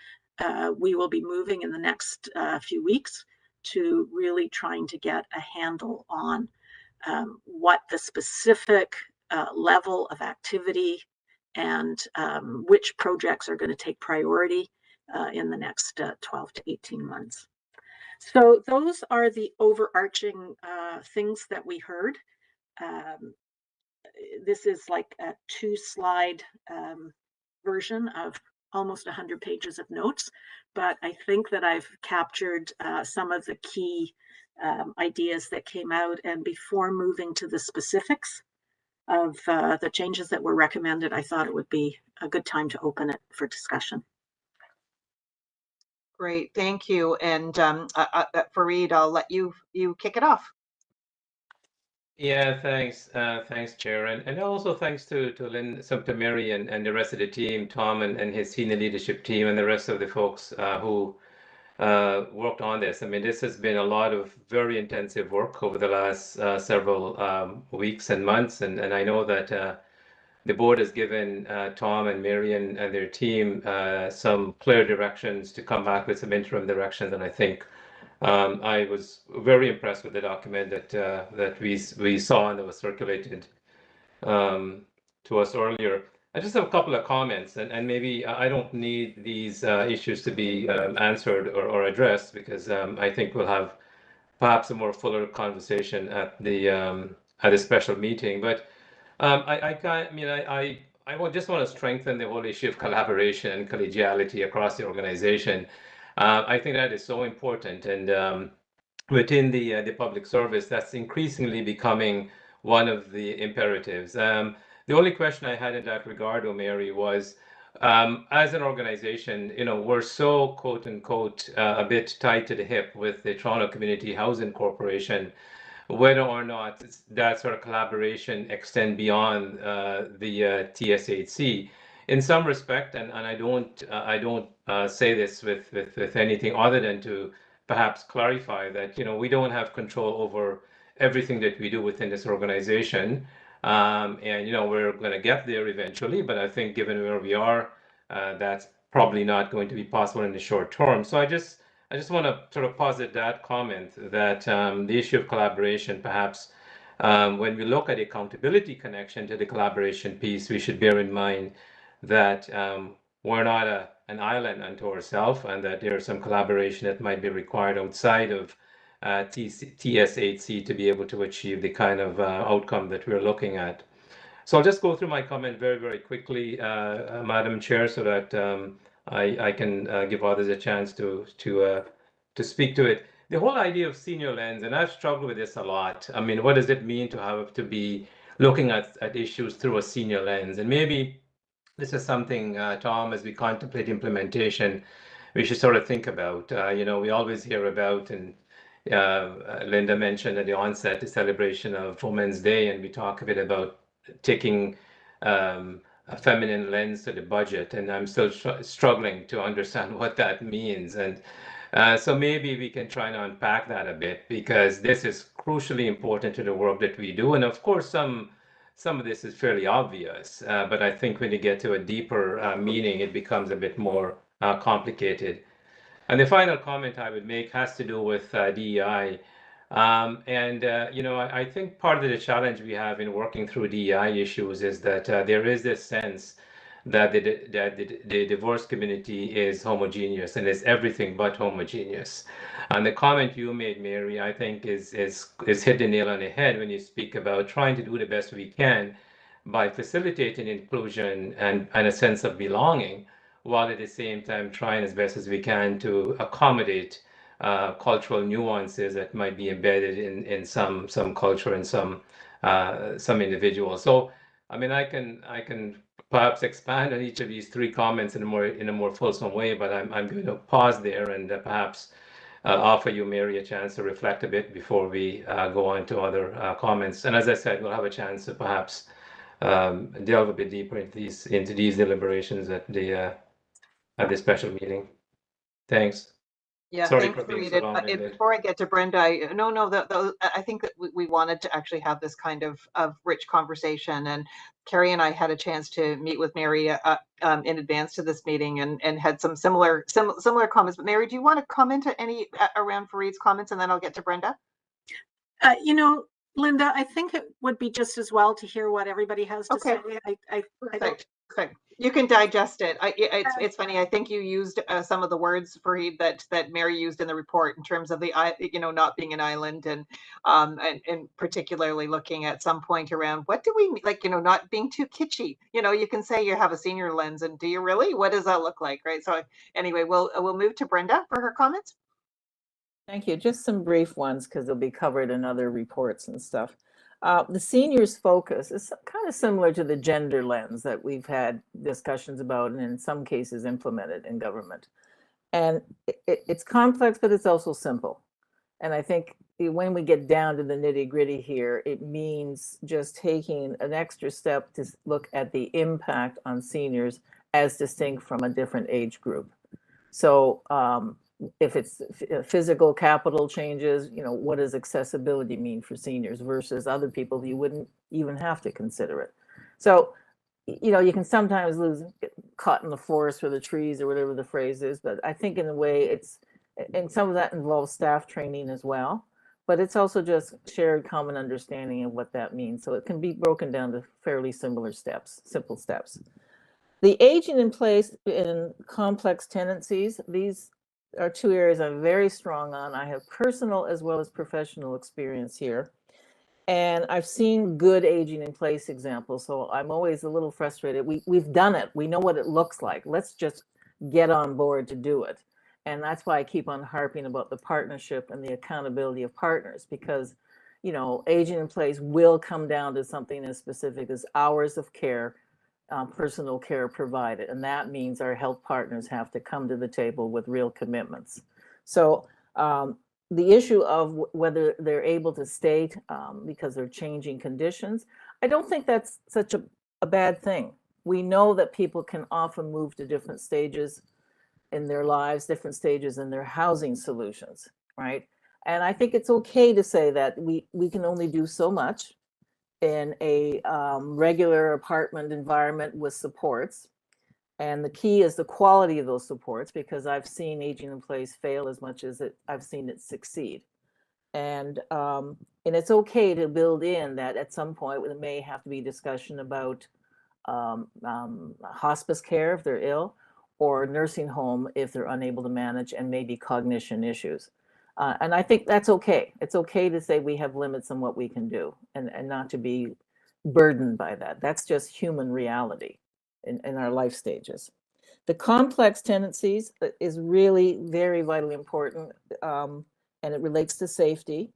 we will be moving in the next few weeks to really trying to get a handle on what the specific level of activity and which projects are going to take priority in the next 12 to 18 months. So those are the overarching things that we heard. This is like a 2-slide version of almost 100 pages of notes, but I think that I've captured some of the key ideas that came out. And before moving to the specifics of the changes that were recommended, I thought it would be a good time to open it for discussion. Great, thank you. And Fareed, I'll let you kick it off. Yeah, thanks. Thanks, Chair. And also thanks to Lynn Sumpter-Mary and the rest of the team, Tom and his senior leadership team, and the rest of the folks who worked on this. I mean, this has been a lot of very intensive work over the last several weeks and months. And I know that the board has given Tom and Marion and their team some clear directions to come back with some interim directions. And I think I was very impressed with the document that we saw and that was circulated to us earlier. I just have a couple of comments, and maybe I don't need these issues to be answered or addressed, because I think we'll have perhaps a more fuller conversation at the special meeting. But I just want to strengthen the whole issue of collaboration and collegiality across the organization. I think that is so important, and within the public service, that's increasingly becoming one of the imperatives. The only question I had in that regard, Mary, was as an organization, you know, we're so quote unquote a bit tied to the hip with the Toronto Community Housing Corporation, whether or not that sort of collaboration extend beyond the TSHC. In some respect, and I don't say this with anything other than to perhaps clarify that, you know, we don't have control over everything that we do within this organization, and you know, we're going to get there eventually. But I think given where we are, that's probably not going to be possible in the short term. So I just want to sort of posit that comment that the issue of collaboration, perhaps when we look at accountability connection to the collaboration piece, we should bear in mind that we're not an island unto ourselves, and that there's some collaboration that might be required outside of TSHC to be able to achieve the kind of outcome that we're looking at. So I'll just go through my comment very, very quickly, Madam Chair, so that I can give others a chance to speak to it. The whole idea of senior lens, and I've struggled with this a lot. I mean, what does it mean to have to be looking at issues through a senior lens? And maybe this is something, Tom, as we contemplate implementation, we should sort of think about. You know, we always hear about, and Linda mentioned at the onset, the celebration of Women's Day, and we talk a bit about taking a feminine lens to the budget, and I'm still struggling to understand what that means. And So maybe we can try and unpack that a bit, because this is crucially important to the work that we do. And of course, some of this is fairly obvious, but I think when you get to a deeper meaning, it becomes a bit more complicated. And the final comment I would make has to do with DEI. I think part of the challenge we have in working through DEI issues is that there is this sense that the divorce community is homogeneous and is everything but homogeneous. And the comment you made, Mary, I think is hit the nail on the head when you speak about trying to do the best we can by facilitating inclusion and a sense of belonging, while at the same time trying as best as we can to accommodate cultural nuances that might be embedded in some culture and some individuals. So, I mean, I can perhaps expand on each of these three comments in a more fulsome way, but I'm going to pause there and perhaps offer you, Mary, a chance to reflect a bit before we go on to other comments. And as I said, we'll have a chance to perhaps delve a bit deeper into these deliberations at the special meeting. Thanks. Yeah, Sorry thanks, for being so Rita. long-winded. Before I get to Brenda, I think that we wanted to actually have this kind of rich conversation, and Carrie and I had a chance to meet with Mary in advance to this meeting, and had some similar comments. But Mary, do you want to comment any around Fareed's comments, and then I'll get to Brenda? Linda, I think it would be just as well to hear what everybody has to say. Perfect. You can digest it. It's funny. I think you used some of the words, Fareed, that Mary used in the report in terms of the not being an island, and particularly looking at some point around what do we like, not being too kitschy. You can say you have a senior lens, and do you really? What does that look like, right? So anyway, we'll move to Brenda for her comments. Thank you. Just some brief ones because they'll be covered in other reports and stuff. The seniors focus is kind of similar to the gender lens that we've had discussions about and in some cases implemented in government. And it's complex, but it's also simple. And I think when we get down to the nitty gritty here, it means just taking an extra step to look at the impact on seniors as distinct from a different age group. So if it's physical capital changes, what does accessibility mean for seniors versus other people? You wouldn't even have to consider it. So, you can sometimes lose caught in the forest for the trees or whatever the phrase is, but I think in a way and some of that involves staff training as well, but it's also just shared common understanding of what that means. So it can be broken down to fairly simple steps. The aging in place in complex tenancies, these are two areas I'm very strong on. I have personal as well as professional experience here. And I've seen good aging in place examples. So I'm always a little frustrated. We've done it. We know what it looks like. Let's just get on board to do it. And that's why I keep on harping about the partnership and the accountability of partners, because, aging in place will come down to something as specific as hours of care, personal care provided. And that means our health partners have to come to the table with real commitments. So the issue of whether they're able to stay because they're changing conditions, I don't think that's such a bad thing. We know that people can often move to different stages in their lives, different stages in their housing solutions, right? And I think it's okay to say that we can only do so much in a regular apartment environment with supports. And the key is the quality of those supports, because I've seen aging in place fail as much as I've seen it succeed. And it's okay to build in that at some point there may have to be discussion about hospice care if they're ill, or nursing home if they're unable to manage, and maybe cognition issues. And I think that's okay. It's okay to say we have limits on what we can do, and not to be burdened by that. That's just human reality in our life stages. The complex tenancies is really very vitally important, and it relates to safety.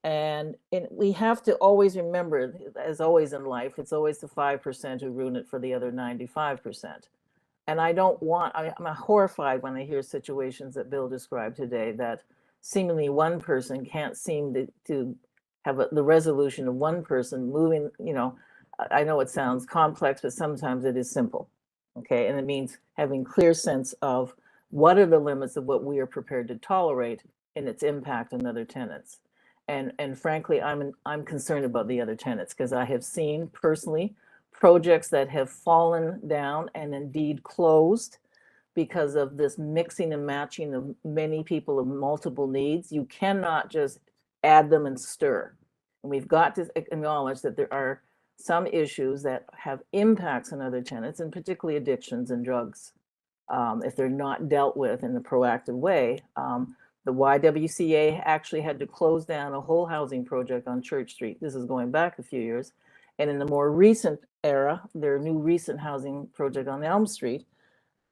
And we have to always remember, as always in life, it's always the 5% who ruin it for the other 95%. And I'm horrified when I hear situations that Bill described today, that seemingly one person can't seem to have the resolution of one person moving. I know it sounds complex, but sometimes it is simple. Okay. And it means having clear sense of what are the limits of what we are prepared to tolerate and its impact on other tenants. And frankly, I'm concerned about the other tenants because I have seen personally projects that have fallen down and indeed closed because of this mixing and matching of many people of multiple needs. You cannot just add them and stir. And we've got to acknowledge that there are some issues that have impacts on other tenants, and particularly addictions and drugs. If they're not dealt with in a proactive way. The YWCA actually had to close down a whole housing project on Church Street. This is going back a few years. And in the more recent era, their new recent housing project on Elm Street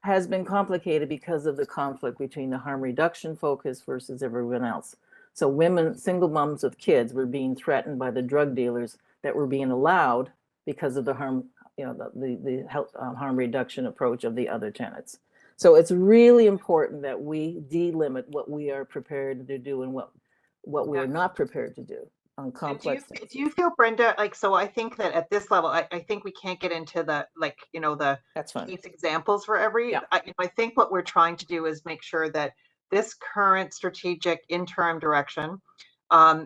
has been complicated because of the conflict between the harm reduction focus versus everyone else. So women, single moms of kids, were being threatened by the drug dealers that were being allowed because of the harm, the health harm reduction approach of the other tenants. So it's really important that we delimit what we are prepared to do and what we are not prepared to do on complex things. Do you feel, Brenda, like, so I think that at this level, I think we can't get into the, like, the That's fine. case examples for every, Yeah. I think what we're trying to do is make sure that this current strategic interim direction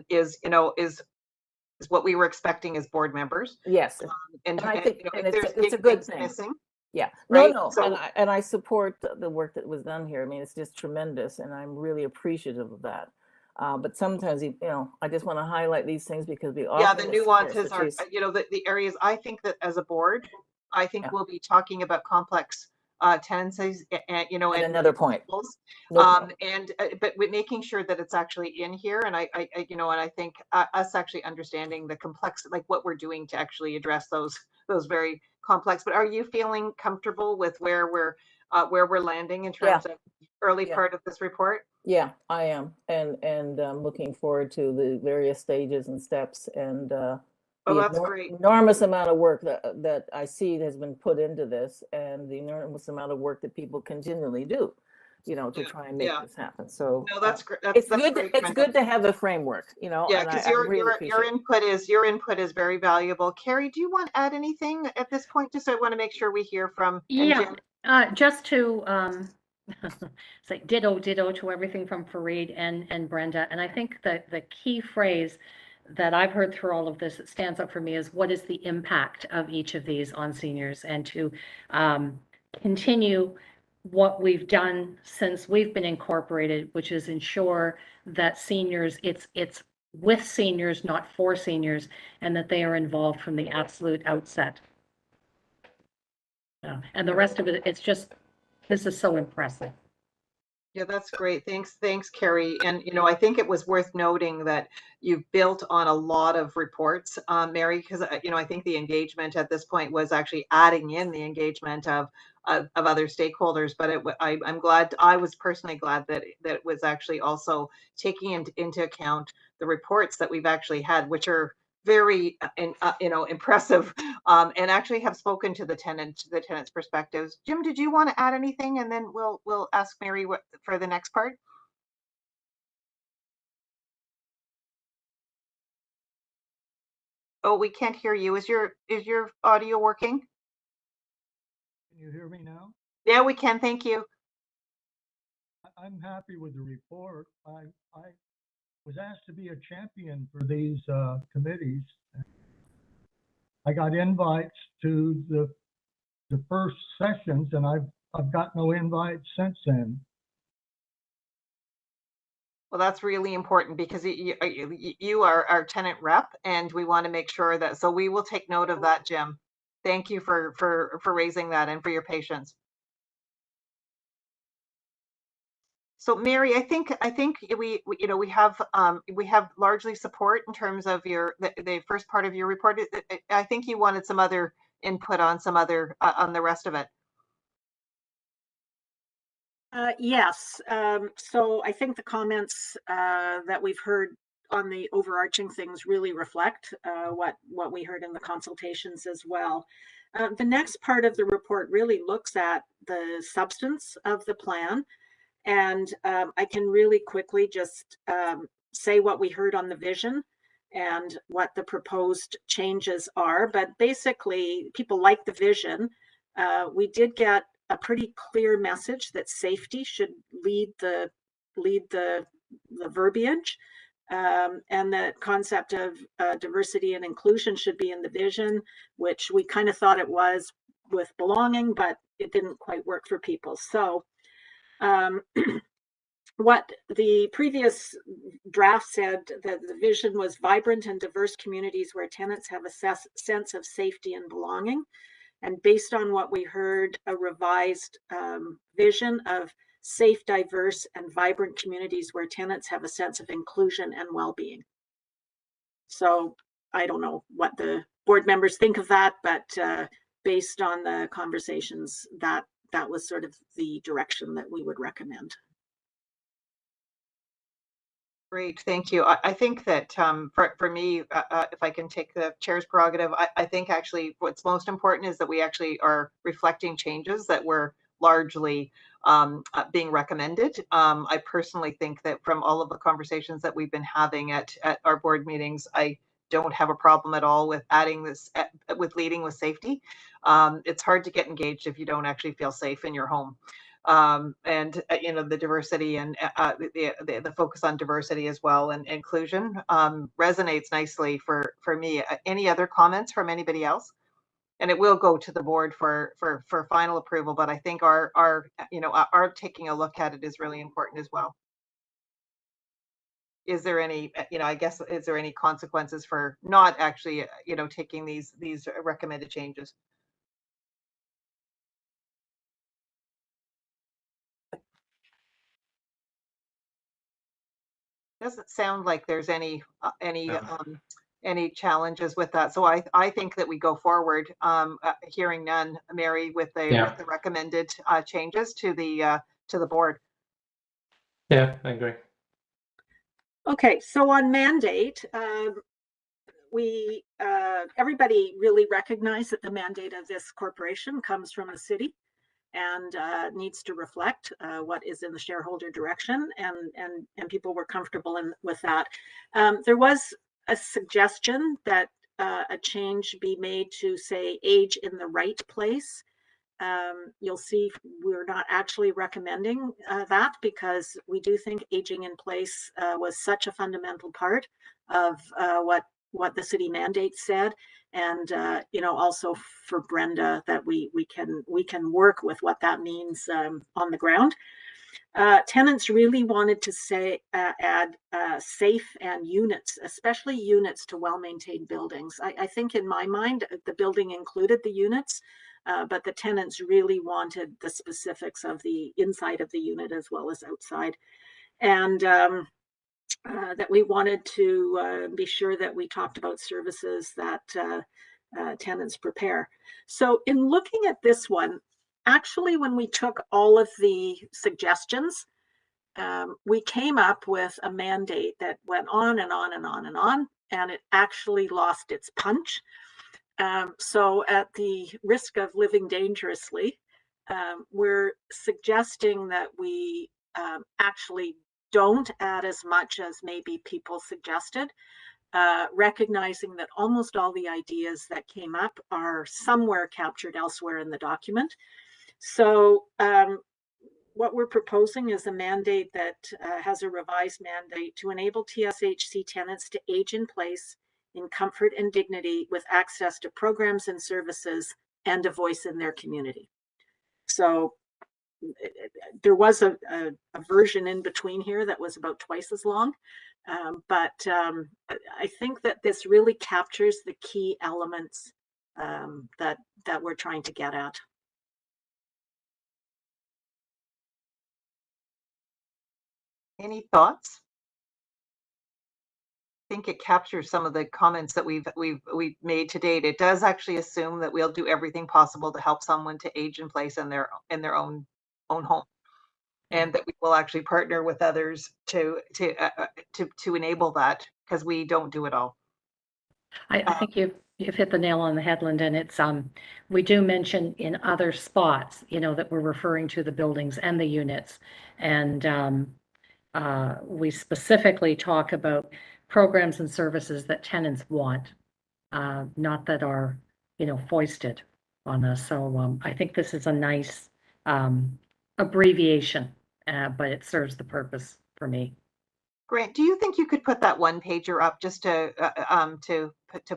is what we were expecting as board members. Yes. And I think if it's a good thing. Missing, yeah, right? No, So, and I support the work that was done here. I mean, it's just tremendous, and I'm really appreciative of that. But sometimes, I just want to highlight these things because we often the nuances are, chase. the areas. I think that as a board, I think we'll be talking about complex tenancies, and And another point. But we're making sure that it's actually in here, and I and I think us actually understanding the complex, like what we're doing to actually address those very complex. But are you feeling comfortable with where we're landing in terms of early part of this report? Yeah, I am, and looking forward to the various stages and steps, and that's great. Enormous amount of work that I see has been put into this, and the enormous amount of work that people continually do, to try and make this happen. So no, that's great. It's good. It's good to have a framework, Yeah, because your input is very valuable. Carrie, do you want to add anything at this point? Just I want to make sure we hear from. Just to say ditto to everything from Fareed and Brenda. And I think that the key phrase that I've heard through all of this that stands up for me is what is the impact of each of these on seniors, and to continue what we've done since we've been incorporated, which is ensure that seniors, it's with seniors, not for seniors, and that they are involved from the absolute outset. And the rest of it, it's just, this is so impressive. Yeah, that's great. Thanks, Carrie. And, I think it was worth noting that you've built on a lot of reports, Mary, because, I think the engagement at this point was actually adding in the engagement of other stakeholders. But I'm glad, I was personally glad that it was actually also taking into account the reports that we've actually had, which are very impressive, and actually have spoken to the tenants' perspectives. Jim, did you want to add anything, and then we'll ask Mary for the next part? Oh, we can't hear you. Is your audio working? Can you hear me now? Yeah, we can. Thank you. I'm happy with the report. I was asked to be a champion for these committees. I got invites to the first sessions, and I've got no invites since then. Well, that's really important because you are our tenant rep, and we want to make sure that. So we will take note of that, Jim. Thank you for raising that and for your patience. So Mary, I think we have largely support in terms of the first part of your report. I think you wanted some other input on on the rest of it. Yes. So I think the comments that we've heard on the overarching things really reflect what we heard in the consultations as well. The next part of the report really looks at the substance of the plan. And I can really quickly just say what we heard on the vision and what the proposed changes are. But basically, people like the vision. We did get a pretty clear message that safety should lead the verbiage, and the concept of diversity and inclusion should be in the vision, which we kind of thought it was with belonging, but it didn't quite work for people. So what the previous draft said, that the vision was vibrant and diverse communities where tenants have a sense of safety and belonging. And based on what we heard, a revised vision of safe, diverse, and vibrant communities where tenants have a sense of inclusion and well-being. So I don't know what the board members think of that, but based on the conversations, that was sort of the direction that we would recommend. Great, thank you. I think that for me, if I can take the chair's prerogative, I think actually what's most important is that we actually are reflecting changes that were largely being recommended. I personally think that from all of the conversations that we've been having at our board meetings, I don't have a problem at all with adding this, with leading with safety. It's hard to get engaged if you don't actually feel safe in your home. And you know, the diversity and the focus on diversity as well and inclusion resonates nicely for me. Any other comments from anybody else? And it will go to the board for final approval, but I think our taking a look at it is really important as well. Is there any, I guess, is there any consequences for not actually, taking these recommended changes? Doesn't sound like there's any challenges with that. So I think that we go forward, hearing none, Mary, with the recommended changes to the board. Yeah, I agree. Okay, so on mandate, everybody really recognized that the mandate of this corporation comes from the city and needs to reflect what is in the shareholder direction, and people were comfortable with that. There was a suggestion that a change be made to say age in the right place. You'll see we're not actually recommending that, because we do think aging in place was such a fundamental part of what the city mandate said, and also for Brenda, that we can work with what that means on the ground. Tenants really wanted to add safe and units, especially units to well-maintained buildings. I think in my mind the building included the units, but the tenants really wanted the specifics of the inside of the unit as well as outside, and that we wanted to be sure that we talked about services that tenants prepare. So in looking at this one, actually, when we took all of the suggestions, we came up with a mandate that went on and on and on and on, and it actually lost its punch. So at the risk of living dangerously, we're suggesting that we actually don't add as much as maybe people suggested, recognizing that almost all the ideas that came up are somewhere captured elsewhere in the document. So what we're proposing is a mandate that has a revised mandate to enable TSHC tenants to age in place in comfort and dignity, with access to programs and services and a voice in their community. So there was a version in between here that was about twice as long, but I think that this really captures the key elements that we're trying to get at. Any thoughts? I think it captures some of the comments that we've made to date. It does actually assume that we'll do everything possible to help someone to age in place in their own home, and that we will actually partner with others to enable that, because we don't do it all. I think you've hit the nail on the head, Linda, and it's we do mention in other spots, that we're referring to the buildings and the units, and we specifically talk about programs and services that tenants want, not that are, foisted on us. So I think this is a nice abbreviation, but it serves the purpose for me. Grant, do you think you could put that one pager up just to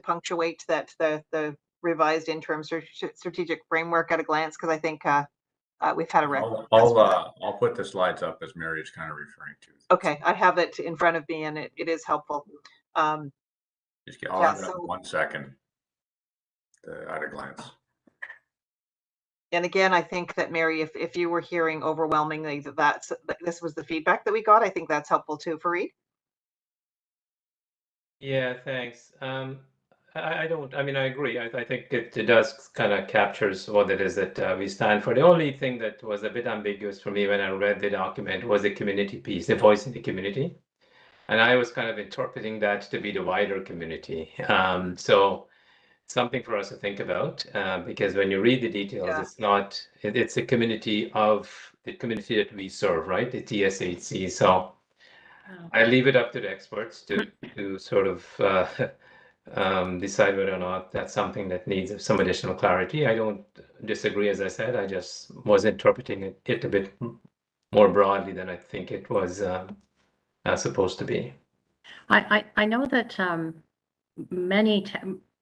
punctuate that the revised interim strategic framework at a glance? Because I think we've had a I'll put the slides up as Mary is kind of referring to. Okay, I have it in front of me, and it is helpful. Just I'll have it up 1 second at a glance. And again, I think that Mary, if you were hearing overwhelmingly that this was the feedback that we got, I think that's helpful too, Fareed. Yeah, thanks. I mean, I agree. I think it does kind of captures what it is that we stand for. The only thing that was a bit ambiguous for me when I read the document was the community piece, the voice in the community. And I was kind of interpreting that to be the wider community. So something for us to think about, because when you read the details, it's not, it's a community of the community that we serve, right? The TSHC. So I leave it up to the experts to sort of decide whether or not that's something that needs some additional clarity. I don't disagree, as I said. I just was interpreting it a bit more broadly than I think it was supposed to be. I know that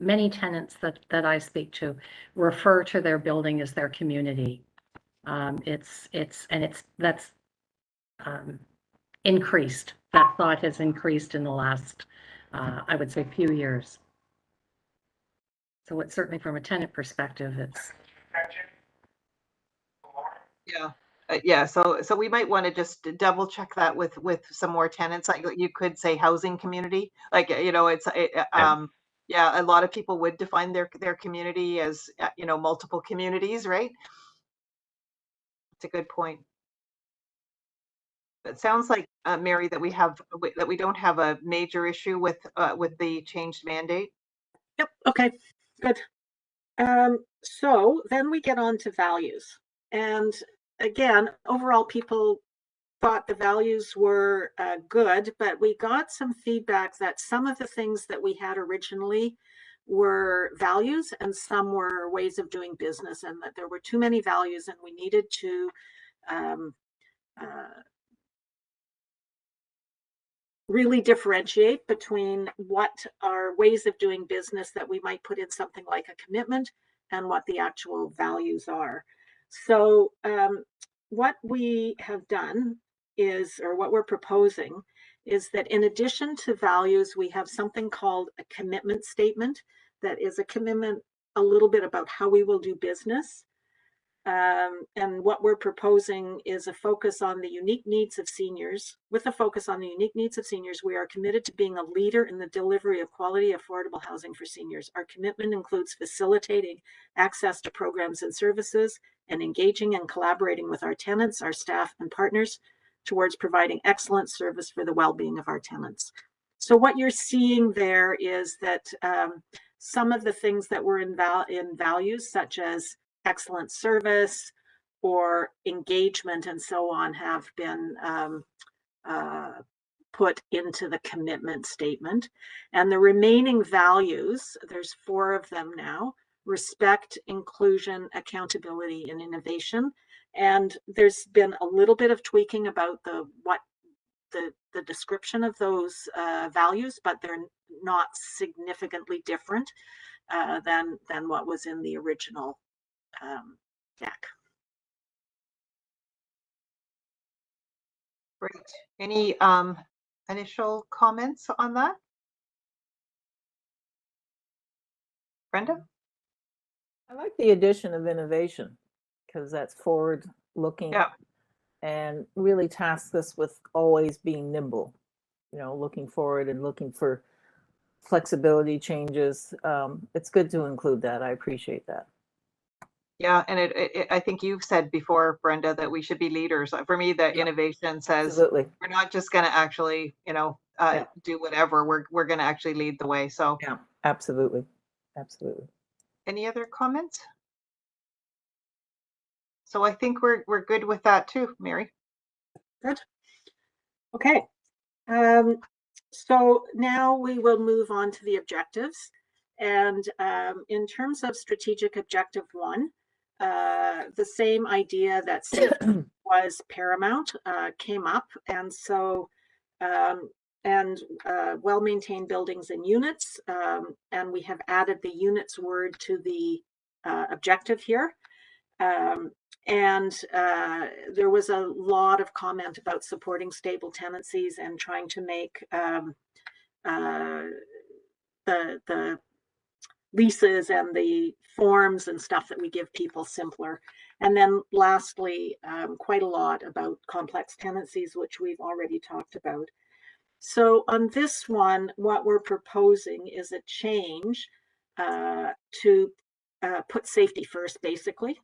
many tenants that I speak to refer to their building as their community. That's increased. That thought has increased in the last, I would say, few years. So it's certainly from a tenant perspective, it's. Yeah. So we might want to just double check that with some more tenants. Like you could say housing community. Like yeah, a lot of people would define their community as multiple communities, right? It's a good point. It sounds like Mary that we don't have a major issue with the changed mandate. Yep. Okay. Good. So then we get on to values, and again, overall, people thought the values were good, but we got some feedback that some of the things that we had originally were values and some were ways of doing business, and that there were too many values and we needed to really differentiate between what are ways of doing business that we might put in something like a commitment and what the actual values are. So what we have done is, or what we're proposing, is that in addition to values, we have something called a commitment statement that is a commitment a little bit about how we will do business. And what we're proposing is a focus on the unique needs of seniors. With a focus on the unique needs of seniors, we are committed to being a leader in the delivery of quality, affordable housing for seniors. Our commitment includes facilitating access to programs and services and engaging and collaborating with our tenants, our staff, and partners towards providing excellent service for the well-being of our tenants. So what you're seeing there is that some of the things that were in values, such as excellent service or engagement and so on, have been put into the commitment statement. And the remaining values, there's 4 of them now: respect, inclusion, accountability, and innovation. And there's been a little bit of tweaking about the description of those values, but they're not significantly different than what was in the original deck. Great. Any initial comments on that? Brenda? I like the addition of innovation because that's forward looking and really tasks us with always being nimble, looking forward and looking for flexibility changes. It's good to include that. I appreciate that. Yeah, and I think you've said before, Brenda, that we should be leaders. For me, the innovation says Absolutely. We're not just going to actually, do whatever. We're going to actually lead the way. So yeah, absolutely, absolutely. Any other comments? So I think we're good with that too, Mary. Good. Okay. So now we will move on to the objectives. And in terms of strategic objective 1, the same idea that safety was paramount came up, and so well-maintained buildings and units, and we have added the units word to the objective here. There was a lot of comment about supporting stable tenancies and trying to make the leases and the forms and stuff that we give people simpler. And then lastly, quite a lot about complex tenancies, which we've already talked about. So on this one, what we're proposing is a change to put safety first, basically,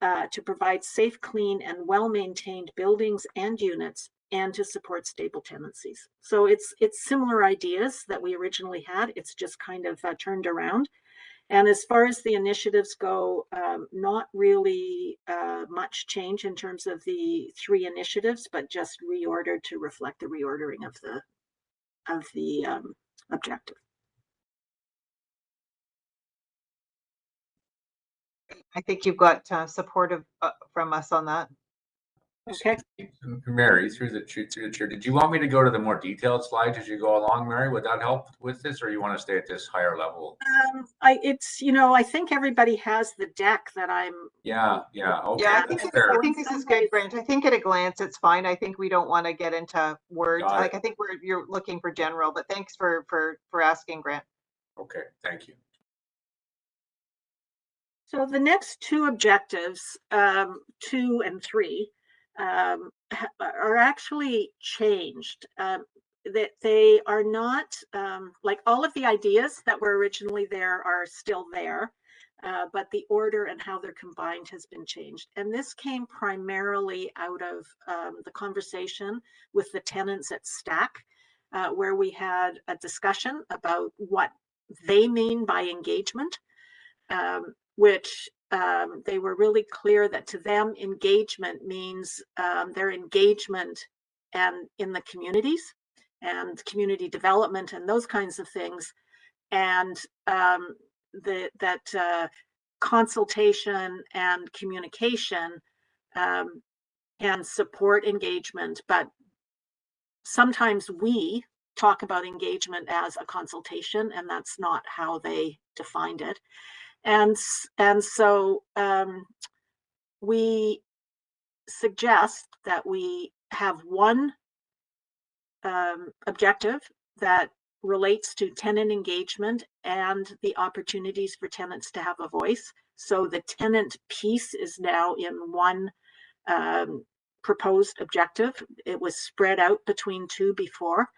to provide safe, clean, and well-maintained buildings and units, and to support stable tenancies. So it's similar ideas that we originally had. It's just kind of turned around. And as far as the initiatives go, not really much change in terms of the 3 initiatives, but just reordered to reflect the reordering of the objective. I think you've got support from us on that. Okay. Mary, through the chair, did you want me to go to the more detailed slides as you go along, Mary? Would that help with this, or you want to stay at this higher level? I think everybody has the deck that I'm. Yeah. Okay. Yeah, I think this is good, Brent. I think at a glance it's fine. I think we don't want to get into words. Like I think you're looking for general, but thanks for asking, Grant. Okay, thank you. So the next 2 objectives, 2 and 3, are actually changed. That they are not like all of the ideas that were originally there are still there, but the order and how they're combined has been changed. And this came primarily out of the conversation with the tenants at Stack, where we had a discussion about what they mean by engagement. Which they were really clear that to them engagement means their engagement and in the communities and community development and those kinds of things, and that consultation and communication can support engagement, but sometimes we talk about engagement as a consultation, and that's not how they defined it. And so we suggest that we have one objective that relates to tenant engagement and the opportunities for tenants to have a voice. So the tenant piece is now in one proposed objective. It was spread out between 2 before.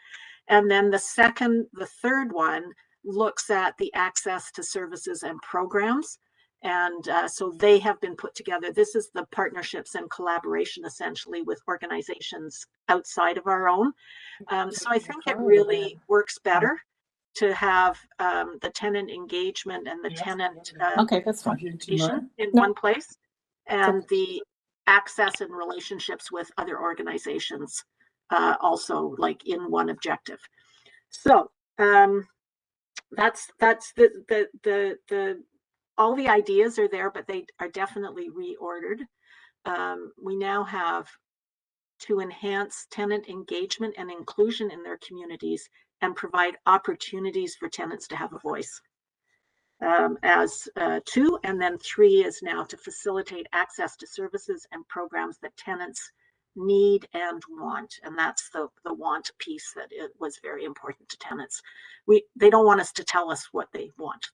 And then the third one looks at the access to services and programs. And so they have been put together. This is the partnerships and collaboration essentially with organizations outside of our own. So I think it really works better to have the tenant engagement and the tenant in one place, and the access and relationships with other organizations also like in one objective. So that's the all the ideas are there, but they are definitely reordered. We now have to enhance tenant engagement and inclusion in their communities and provide opportunities for tenants to have a voice. As 2, and then 3 is now to facilitate access to services and programs that tenants need and want, and that's the want piece that it was very important to tenants. They don't want us to tell us what they want.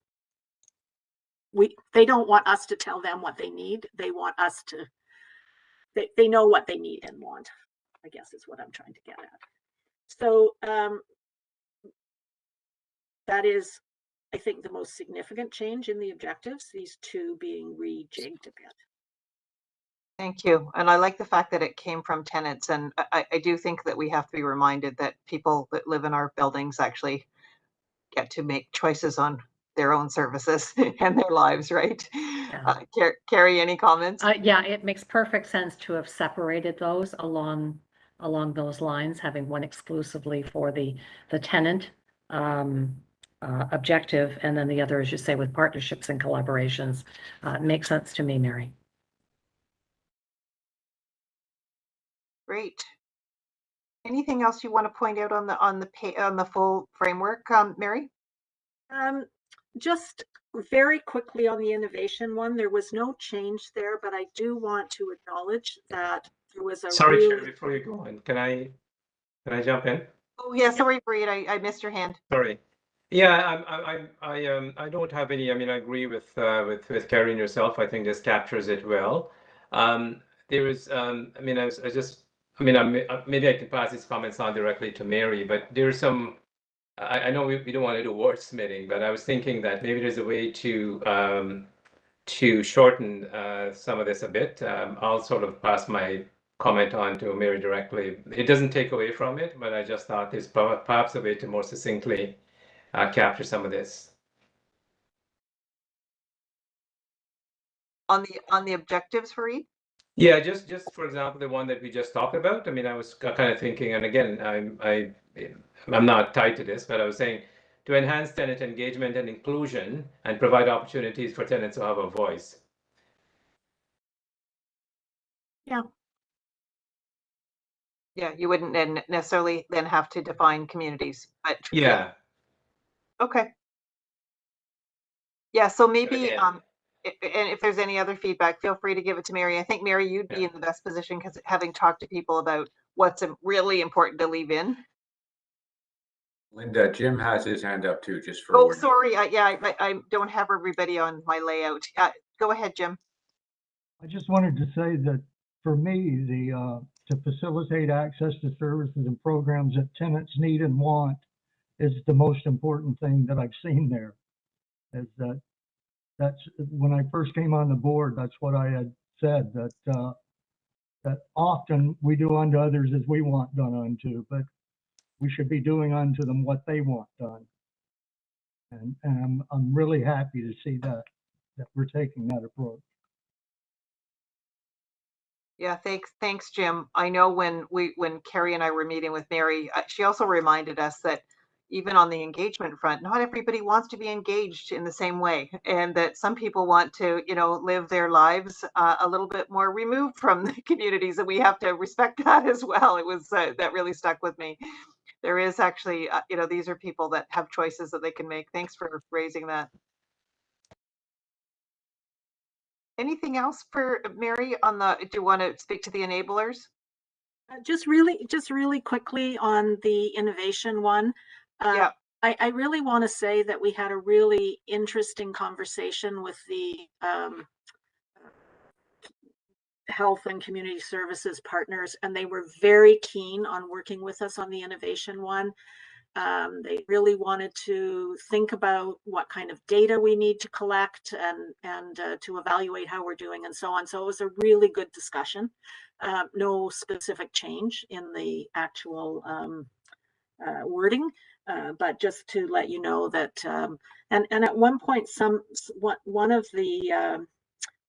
They don't want us to tell them what they need. They want us to. They know what they need and want, I guess is what I'm trying to get at. So that is, I think, the most significant change in the objectives, these 2 being rejigged a bit. Thank you. And I like the fact that it came from tenants. And I do think that we have to be reminded that people that live in our buildings actually get to make choices on their own services and their lives, right? Yeah. Carrie, any comments? Yeah, it makes perfect sense to have separated those along those lines, having one exclusively for the tenant objective. And then the other, as you say, with partnerships and collaborations, makes sense to me, Mary. Great. Anything else you want to point out on the full framework, Mary? Just very quickly on the innovation one, there was no change there, but I do want to acknowledge that there was a Sorry, really... Chair, before you go on, can I jump in? Oh yeah, sorry, Breed, I missed your hand. Sorry. Yeah, I don't have any. I mean, I agree with Carrie and yourself. I think this captures it well. There is. I mean, I just. I mean, maybe I can pass these comments on directly to Mary, but there's some. I know we don't want to do wordsmithing, but I was thinking that maybe there's a way to shorten some of this a bit. I'll sort of pass my comment on to Mary directly. It doesn't take away from it, but I just thought there's perhaps a way to more succinctly capture some of this. On the objectives, Fareed? Yeah, just for example, the one that we just talked about. I mean, I was kind of thinking, and again, I'm not tied to this, but I was saying to enhance tenant engagement and inclusion and provide opportunities for tenants to have a voice. Yeah. Yeah, you wouldn't then necessarily then have to define communities, but Yeah. Okay. Yeah, so maybe Again. and if there's any other feedback, feel free to give it to Mary. I think Mary, you'd be in the best position because having talked to people about what's really important to leave in. Linda, Jim has his hand up too, just for. Oh, sorry. I don't have everybody on my layout. Go ahead, Jim. I just wanted to say that for me, to facilitate access to services and programs that tenants need and want is the most important thing that I've seen there. Is that's when I first came on the board, that's what I had said, that often we do unto others as we want done unto, but we should be doing unto them what they want done. And I'm really happy to see that we're taking that approach. Yeah, thanks, Jim. I know when Carrie and I were meeting with Mary, she also reminded us that even on the engagement front, not everybody wants to be engaged in the same way, and that some people want to, live their lives a little bit more removed from the communities, and we have to respect that as well. It was that really stuck with me. There is actually, these are people that have choices that they can make. Thanks for raising that. Anything else for Mary do you want to speak to the enablers? Just really quickly on the innovation one. Yeah. I really want to say that we had a really interesting conversation with the health and community services partners, and they were very keen on working with us on the innovation one. They really wanted to think about what kind of data we need to collect and to evaluate how we're doing and so on. So it was a really good discussion. No specific change in the actual wording, but just to let you know that, and at one point, one of the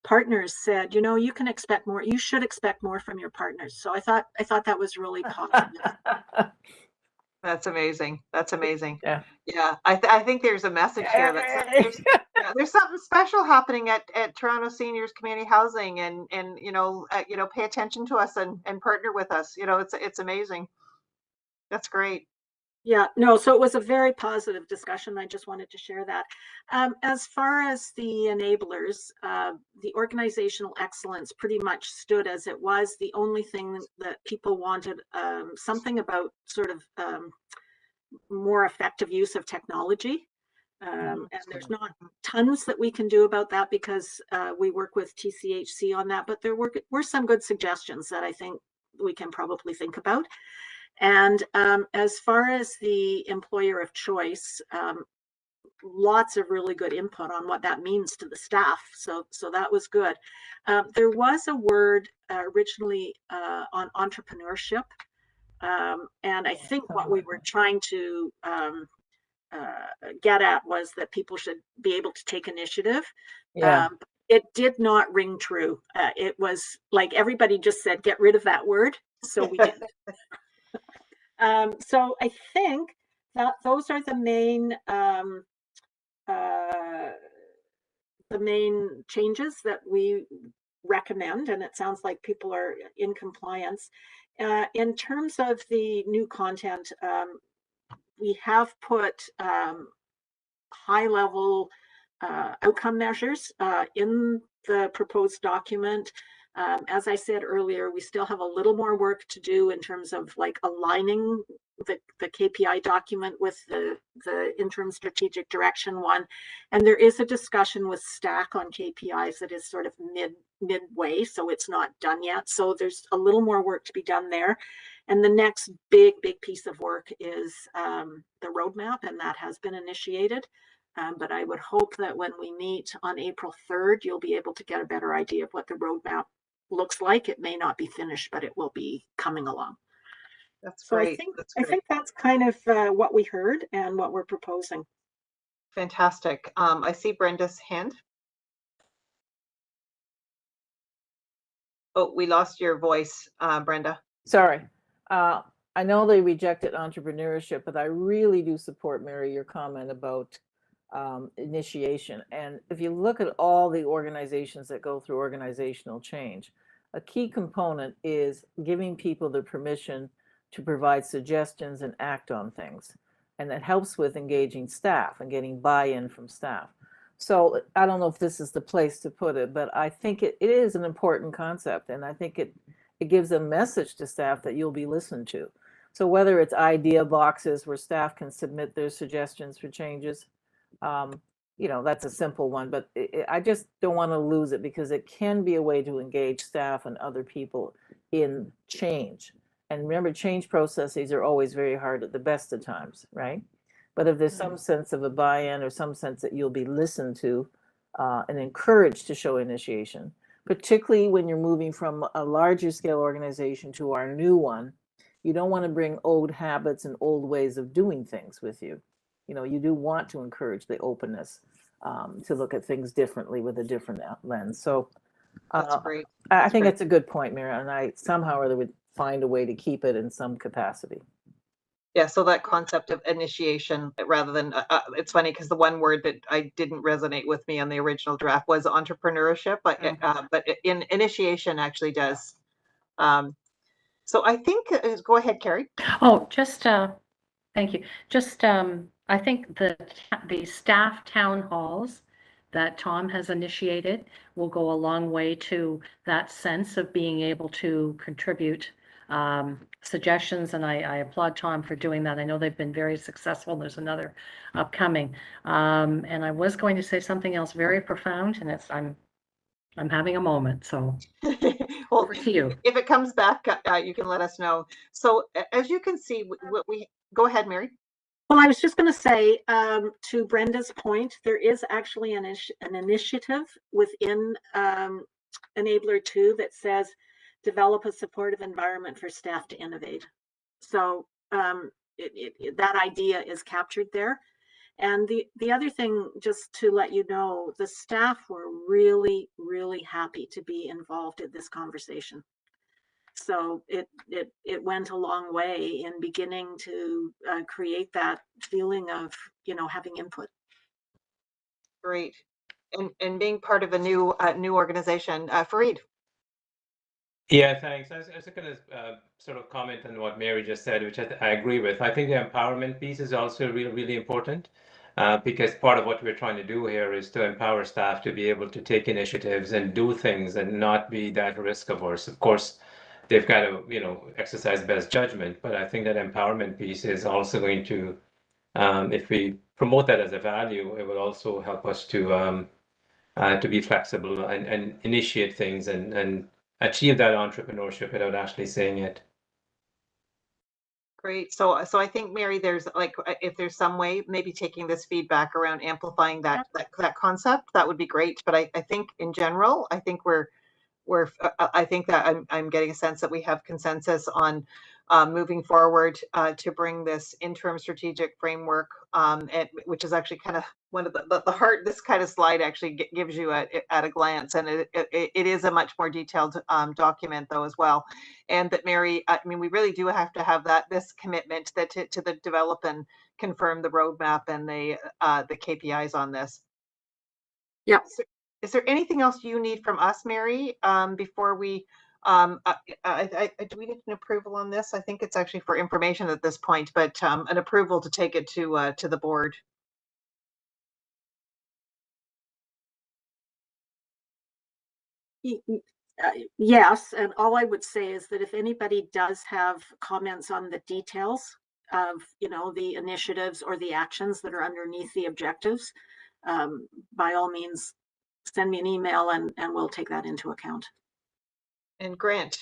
partners said, you can expect more. You should expect more from your partners. So I thought that was really positive. That's amazing. That's amazing. Yeah. Yeah. I think there's a message here that there's something special happening at Toronto Seniors Community Housing, and pay attention to us and partner with us. It's amazing. That's great. Yeah, no, so it was a very positive discussion. I just wanted to share that. As far as the enablers, the organizational excellence pretty much stood as it was. The only thing that people wanted, something about sort of more effective use of technology. And there's not tons that we can do about that because we work with TCHC on that, but there were some good suggestions that I think we can probably think about. And as far as the employer of choice, lots of really good input on what that means to the staff. So that was good. There was a word originally on entrepreneurship. And I think what we were trying to get at was that people should be able to take initiative. Yeah. It did not ring true. It was like everybody just said, get rid of that word. So we did. So I think those are the main changes that we recommend, and it sounds like people are in compliance. In terms of the new content, we have put high-level outcome measures in the proposed document. As I said earlier, we still have a little more work to do in terms of like aligning the KPI document with the interim strategic direction one. And there is a discussion with STAC on KPIs that is sort of midway, so it's not done yet. So there's a little more work to be done there. And the next big piece of work is the roadmap, and that has been initiated. But I would hope that when we meet on April 3rd, you'll be able to get a better idea of what the roadmap looks like. It may not be finished, but it will be coming along. That's So great. I think that's kind of what we heard and what we're proposing. Fantastic. I see Brenda's hand. Oh, we lost your voice, Brenda. Sorry. I know they rejected entrepreneurship, but I really do support, Mary, your comment about initiation. And if you look at all the organizations that go through organizational change, a key component is giving people the permission to provide suggestions and act on things. And that helps with engaging staff and getting buy-in from staff. So I don't know if this is the place to put it, but I think it is an important concept. And I think it gives a message to staff that you'll be listened to. So whether it's idea boxes where staff can submit their suggestions for changes, you know, that's a simple one, but I just don't want to lose it because it can be a way to engage staff and other people in change. And remember, change processes are always very hard at the best of times, right? But if there's some sense of a buy-in or some sense that you'll be listened to and encouraged to show initiation, particularly when you're moving from a larger scale organization to our new one, you don't want to bring old habits and old ways of doing things with you. You know, you do want to encourage the openness to look at things differently with a different lens. So That's great. I think it's a good point, Mira, and I somehow or other would find a way to keep it in some capacity. Yeah, so that concept of initiation rather than, it's funny because the one word that I didn't resonate with me on the original draft was entrepreneurship, but in initiation actually does. So I think, go ahead, Carrie. Oh, just, thank you. Just, I think the staff town halls that Tom has initiated will go a long way to that sense of being able to contribute suggestions, and I applaud Tom for doing that. I know they've been very successful. There's another upcoming. And I was going to say something else very profound, and it's I'm having a moment, so well, over to you. If it comes back, you can let us know. So as you can see, what we go ahead, Mary. Well, I was just going to say, to Brenda's point, there is actually an initiative within Enabler 2 that says develop a supportive environment for staff to innovate. So that idea is captured there. And the other thing, just to let you know, the staff were really, really happy to be involved in this conversation. So it went a long way in beginning to create that feeling of, you know, having input. Great. And being part of a new organization. Fareed. Yeah, thanks. I was going to sort of comment on what Mary just said, which I agree with. I think the empowerment piece is also really, really important because part of what we're trying to do here is to empower staff to be able to take initiatives and do things and not be that risk averse. Of course, they've got to, you know, exercise best judgment, but I think that empowerment piece is also going to, if we promote that as a value, it will also help us to be flexible and initiate things and achieve that entrepreneurship without actually saying it. Great. So I think, Mary, there's like, if there's some way, maybe taking this feedback around amplifying that concept, that would be great. But I think in general, I think I think that I'm getting a sense that we have consensus on moving forward to bring this interim strategic framework, which is actually kind of one of the heart. This kind of slide actually gives you at a glance, and it is a much more detailed document though as well. And that Mary, I mean, we really do have to have this commitment that to the develop and confirm the roadmap and the KPIs on this. Yeah. Is there anything else you need from us, Mary, before we? Do we need an approval on this? I think it's actually for information at this point, but an approval to take it to the board. Yes, and all I would say is that if anybody does have comments on the details of, the initiatives or the actions that are underneath the objectives, by all means, send me an email and we'll take that into account. And Grant.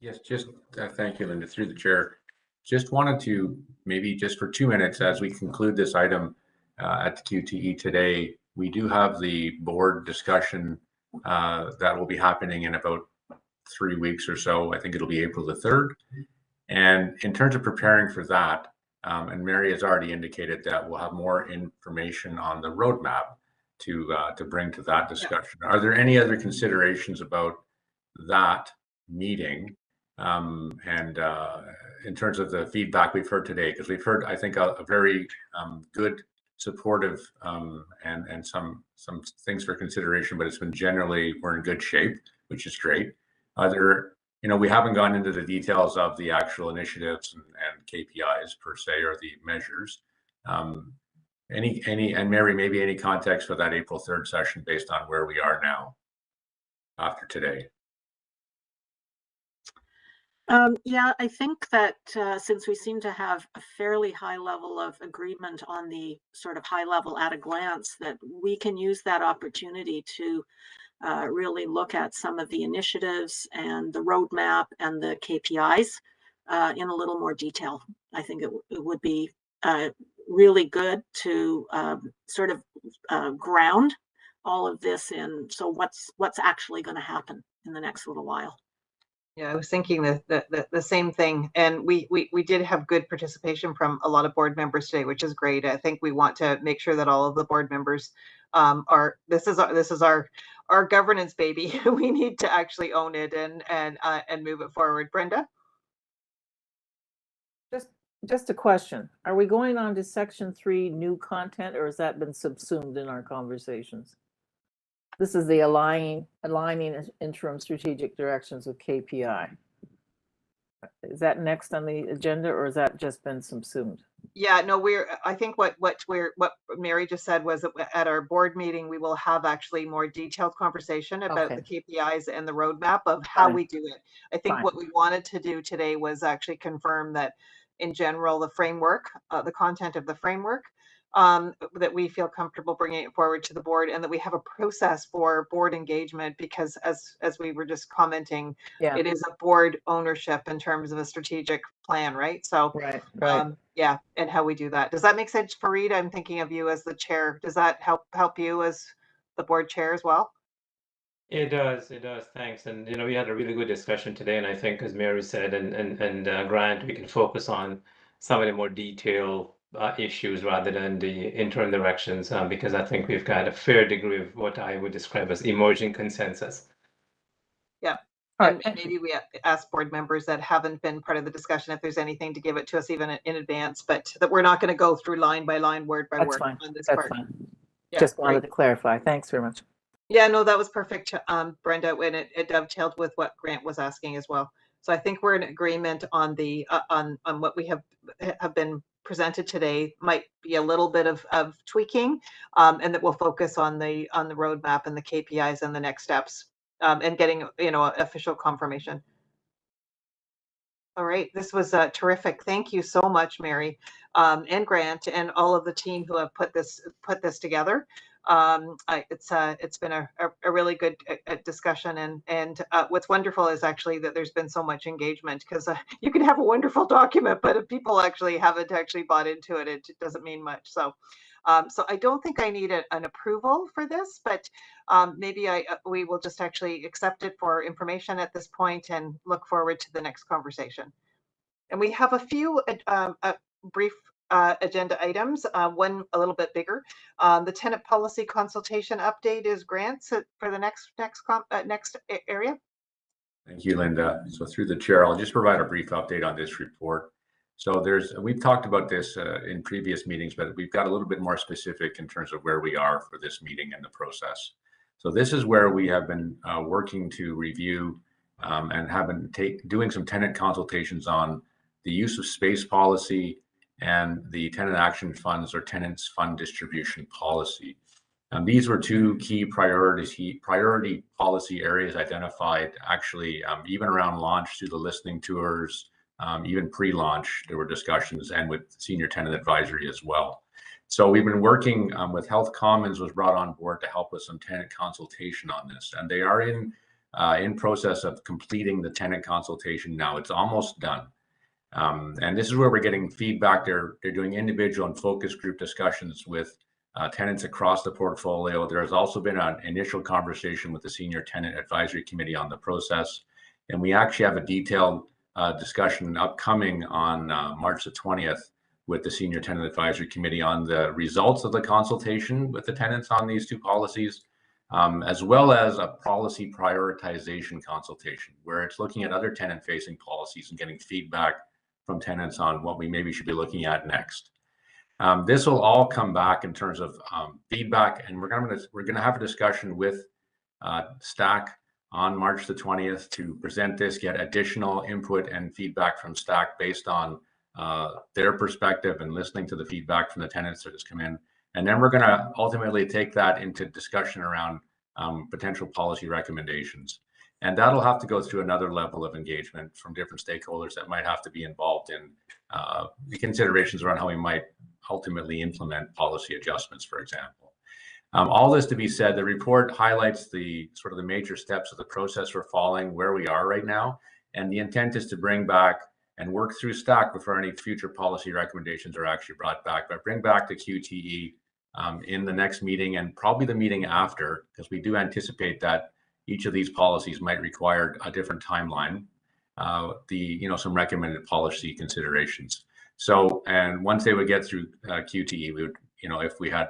Yes, just thank you, Linda, through the chair. Just wanted to maybe just for 2 minutes as we conclude this item at the QTE today, we do have the board discussion that will be happening in about 3 weeks or so. I think it'll be April the 3rd. And in terms of preparing for that, and Mary has already indicated that we'll have more information on the roadmap to bring to that discussion. Yeah. Are there any other considerations about that meeting and in terms of the feedback we've heard today? Because we've heard, I think, a very good, supportive and some things for consideration, but it's been generally we're in good shape, which is great. Are there, we haven't gone into the details of the actual initiatives and KPIs per se, or the measures. And Mary, maybe any context for that April 3rd session based on where we are now after today? Yeah, I think that since we seem to have a fairly high level of agreement on the sort of high level at a glance, that we can use that opportunity to really look at some of the initiatives and the roadmap and the KPIs in a little more detail. I think it would be really good to sort of ground all of this in. So what's actually going to happen in the next little while? Yeah, I was thinking the same thing, and we did have good participation from a lot of board members today, which is great. I think we want to make sure that all of the board members this is our governance baby. We need to actually own it and move it forward. Brenda? Just a question. Are we going on to section 3 new content, or has that been subsumed in our conversations? This is the aligning interim strategic directions with KPI. Is that next on the agenda, or has that just been subsumed? Yeah, no, I think what Mary just said was that at our board meeting, we will have actually more detailed conversation about the KPIs and the roadmap of how we do it. I think what we wanted to do today was actually confirm that in general, the framework, the content of the framework, that we feel comfortable bringing it forward to the board, and that we have a process for board engagement, because as we were just commenting, it is a board ownership in terms of a strategic plan, right? So yeah, and how we do that. Does that make sense, Fareed? I'm thinking of you as the chair. Does that help you as the board chair as well? It does, thanks. And we had a really good discussion today, and I think, as Mary said, and Grant, we can focus on some of the more detailed issues rather than the interim directions, because I think we've got a fair degree of what I would describe as emerging consensus. Yeah. And maybe we ask board members that haven't been part of the discussion if there's anything to give it to us even in advance, but that we're not going to go through line by line, word by word on this part. That's fine. Yeah, just wanted to clarify. Thanks very much. Yeah, no, that was perfect, Brenda, and it dovetailed with what Grant was asking as well. So I think we're in agreement on the on what we have been presented today. Might be a little bit of tweaking, and that we'll focus on the roadmap and the KPIs and the next steps, and getting official confirmation. All right, this was terrific. Thank you so much, Mary, and Grant, and all of the team who have put this together. It's been a really good discussion, and what's wonderful is actually that there's been so much engagement, because you can have a wonderful document, but if people actually haven't bought into it, it doesn't mean much. So I don't think I need an approval for this, but maybe we will just actually accept it for information at this point and look forward to the next conversation. And we have a few brief agenda items, one a little bit bigger. The tenant policy consultation update is Grant's for the next area. Thank you, Linda. So through the chair, I'll just provide a brief update on this report. So we've talked about this in previous meetings, but we've got a little bit more specific in terms of where we are for this meeting and the process. So this is where we have been working to review and have been doing some tenant consultations on the use of space policy and the tenant action funds or tenants fund distribution policy. These were two key priority policy areas identified actually even around launch through the listening tours, even pre-launch, there were discussions, and with senior tenant advisory as well. So we've been working with Health Commons was brought on board to help with some tenant consultation on this, and they are in process of completing the tenant consultation now. It's almost done. And this is where we're getting feedback. They're doing individual and focus group discussions with tenants across the portfolio. There has also been an initial conversation with the Senior Tenant Advisory Committee on the process. And we actually have a detailed discussion upcoming on March the 20th with the Senior Tenant Advisory Committee on the results of the consultation with the tenants on these two policies, as well as a policy prioritization consultation, where it's looking at other tenant-facing policies and getting feedback from tenants on what we maybe should be looking at next. This will all come back in terms of feedback, and we're going to have a discussion with STAC on March the 20th to present this, get additional input and feedback from STAC based on their perspective and listening to the feedback from the tenants that has come in. And then we're going to ultimately take that into discussion around potential policy recommendations. And that'll have to go through another level of engagement from different stakeholders that might have to be involved in the considerations around how we might ultimately implement policy adjustments, for example. All this to be said, the report highlights the sort of the major steps of the process we're following, where we are right now. And the intent is to bring back and work through STAC before any future policy recommendations are actually brought back, but bring back the QTE in the next meeting and probably the meeting after, because we do anticipate that each of these policies might require a different timeline, some recommended policy considerations. So, and once they would get through QTE, we would, if we had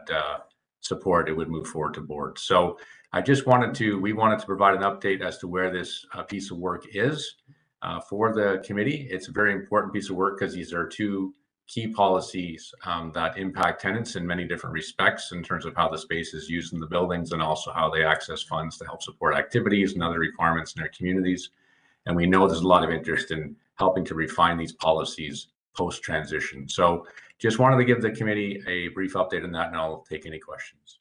support, it would move forward to board. So we wanted to provide an update as to where this piece of work is for the committee. It's a very important piece of work because these are two key policies that impact tenants in many different respects in terms of how the space is used in the buildings and also how they access funds to help support activities and other requirements in their communities. And we know there's a lot of interest in helping to refine these policies post-transition. So just wanted to give the committee a brief update on that, and I'll take any questions.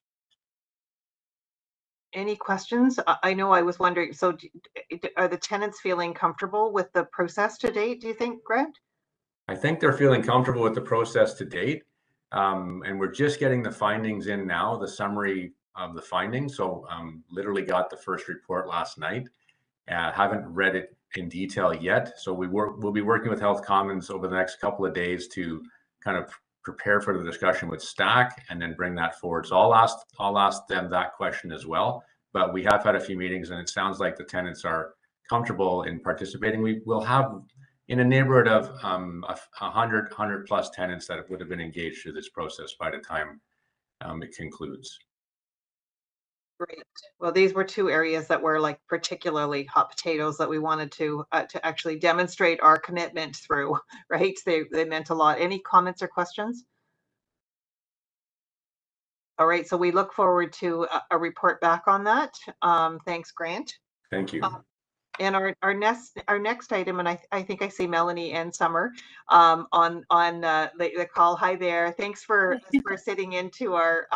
Any questions? I know I was wondering, so are the tenants feeling comfortable with the process to date, do you think, Grant? I think they're feeling comfortable with the process to date. And we're just getting the findings in now, the summary of the findings. So literally got the first report last night. Haven't read it in detail yet. So we'll be working with Health Commons over the next couple of days to kind of prepare for the discussion with STAC and then bring that forward. So I'll ask them that question as well. But we have had a few meetings and it sounds like the tenants are comfortable in participating. We will have in a neighborhood of 100 plus tenants that would have been engaged through this process by the time it concludes. Great. Well, these were two areas that were like particularly hot potatoes that we wanted to actually demonstrate our commitment through, right? They meant a lot. Any comments or questions? All right, so we look forward to a report back on that. Thanks, Grant. Thank you. And our next item, and I think I see Melanie and Summer on the call. Hi there. Thanks for sitting into our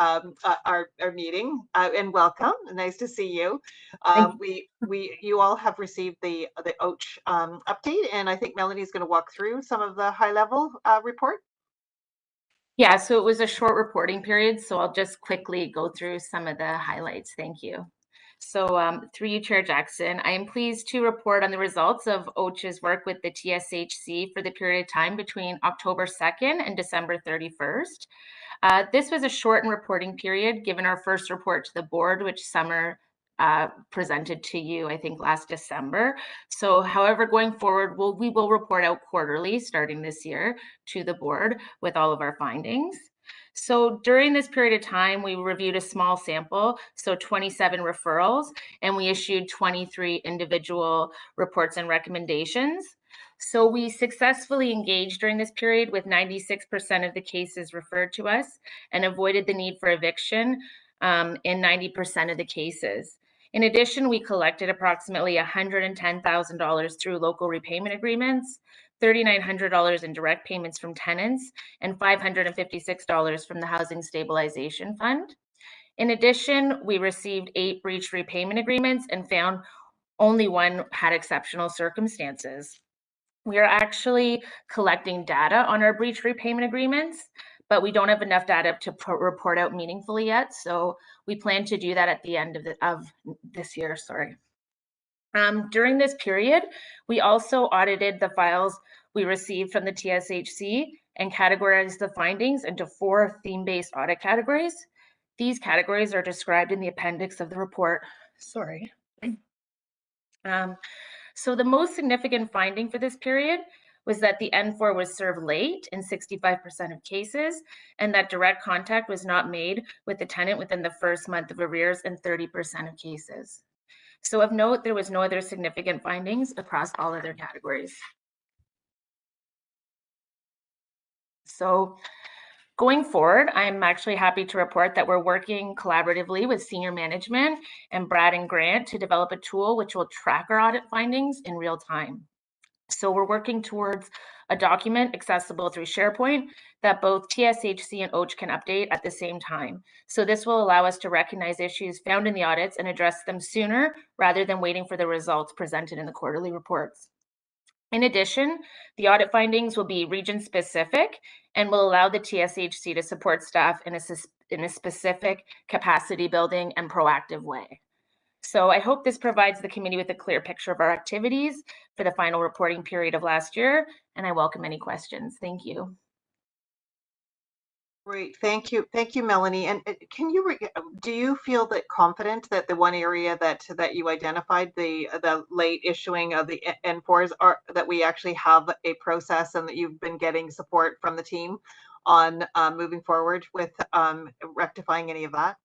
meeting and welcome. Nice to see you. You all have received the OACH update, and I think Melanie is going to walk through some of the high level report. Yeah, so it was a short reporting period, so I'll just quickly go through some of the highlights. Thank you. So through you, Chair Jackson, I am pleased to report on the results of OACH's work with the TSHC for the period of time between October 2nd and December 31st. This was a shortened reporting period given our first report to the board, which Summer presented to you, I think, last December. So however, going forward, we will report out quarterly starting this year to the board with all of our findings. So during this period of time, we reviewed a small sample, so 27 referrals, and we issued 23 individual reports and recommendations. So we successfully engaged during this period with 96% of the cases referred to us and avoided the need for eviction in 90% of the cases. In addition, we collected approximately $110,000 through local repayment agreements, $3,900 in direct payments from tenants, and $556 from the Housing Stabilization Fund. In addition, we received 8 breach repayment agreements and found only one had exceptional circumstances. We are actually collecting data on our breach repayment agreements, but we don't have enough data to report out meaningfully yet. So we plan to do that at the end of this year, sorry. During this period, we also audited the files we received from the TSHC and categorized the findings into 4 theme-based audit categories. These categories are described in the appendix of the report. Sorry. So the most significant finding for this period was that the N4 was served late in 65% of cases, and that direct contact was not made with the tenant within the first month of arrears in 30% of cases. So of note, there was no other significant findings across all other categories. So going forward, I'm actually happy to report that we're working collaboratively with senior management and Brad and Grant to develop a tool which will track our audit findings in real time. So we're working towards a document accessible through SharePoint that both TSHC and OACH can update at the same time. So this will allow us to recognize issues found in the audits and address them sooner rather than waiting for the results presented in the quarterly reports. In addition, the audit findings will be region specific and will allow the TSHC to support staff in a specific capacity building and proactive way. So I hope this provides the committee with a clear picture of our activities for the final reporting period of last year, and I welcome any questions. Thank you. Great, thank you, Melanie. And can you do you feel that confident that the one area that you identified, the late issuing of the N4s, are that we actually have a process and that you've been getting support from the team on moving forward with rectifying any of that?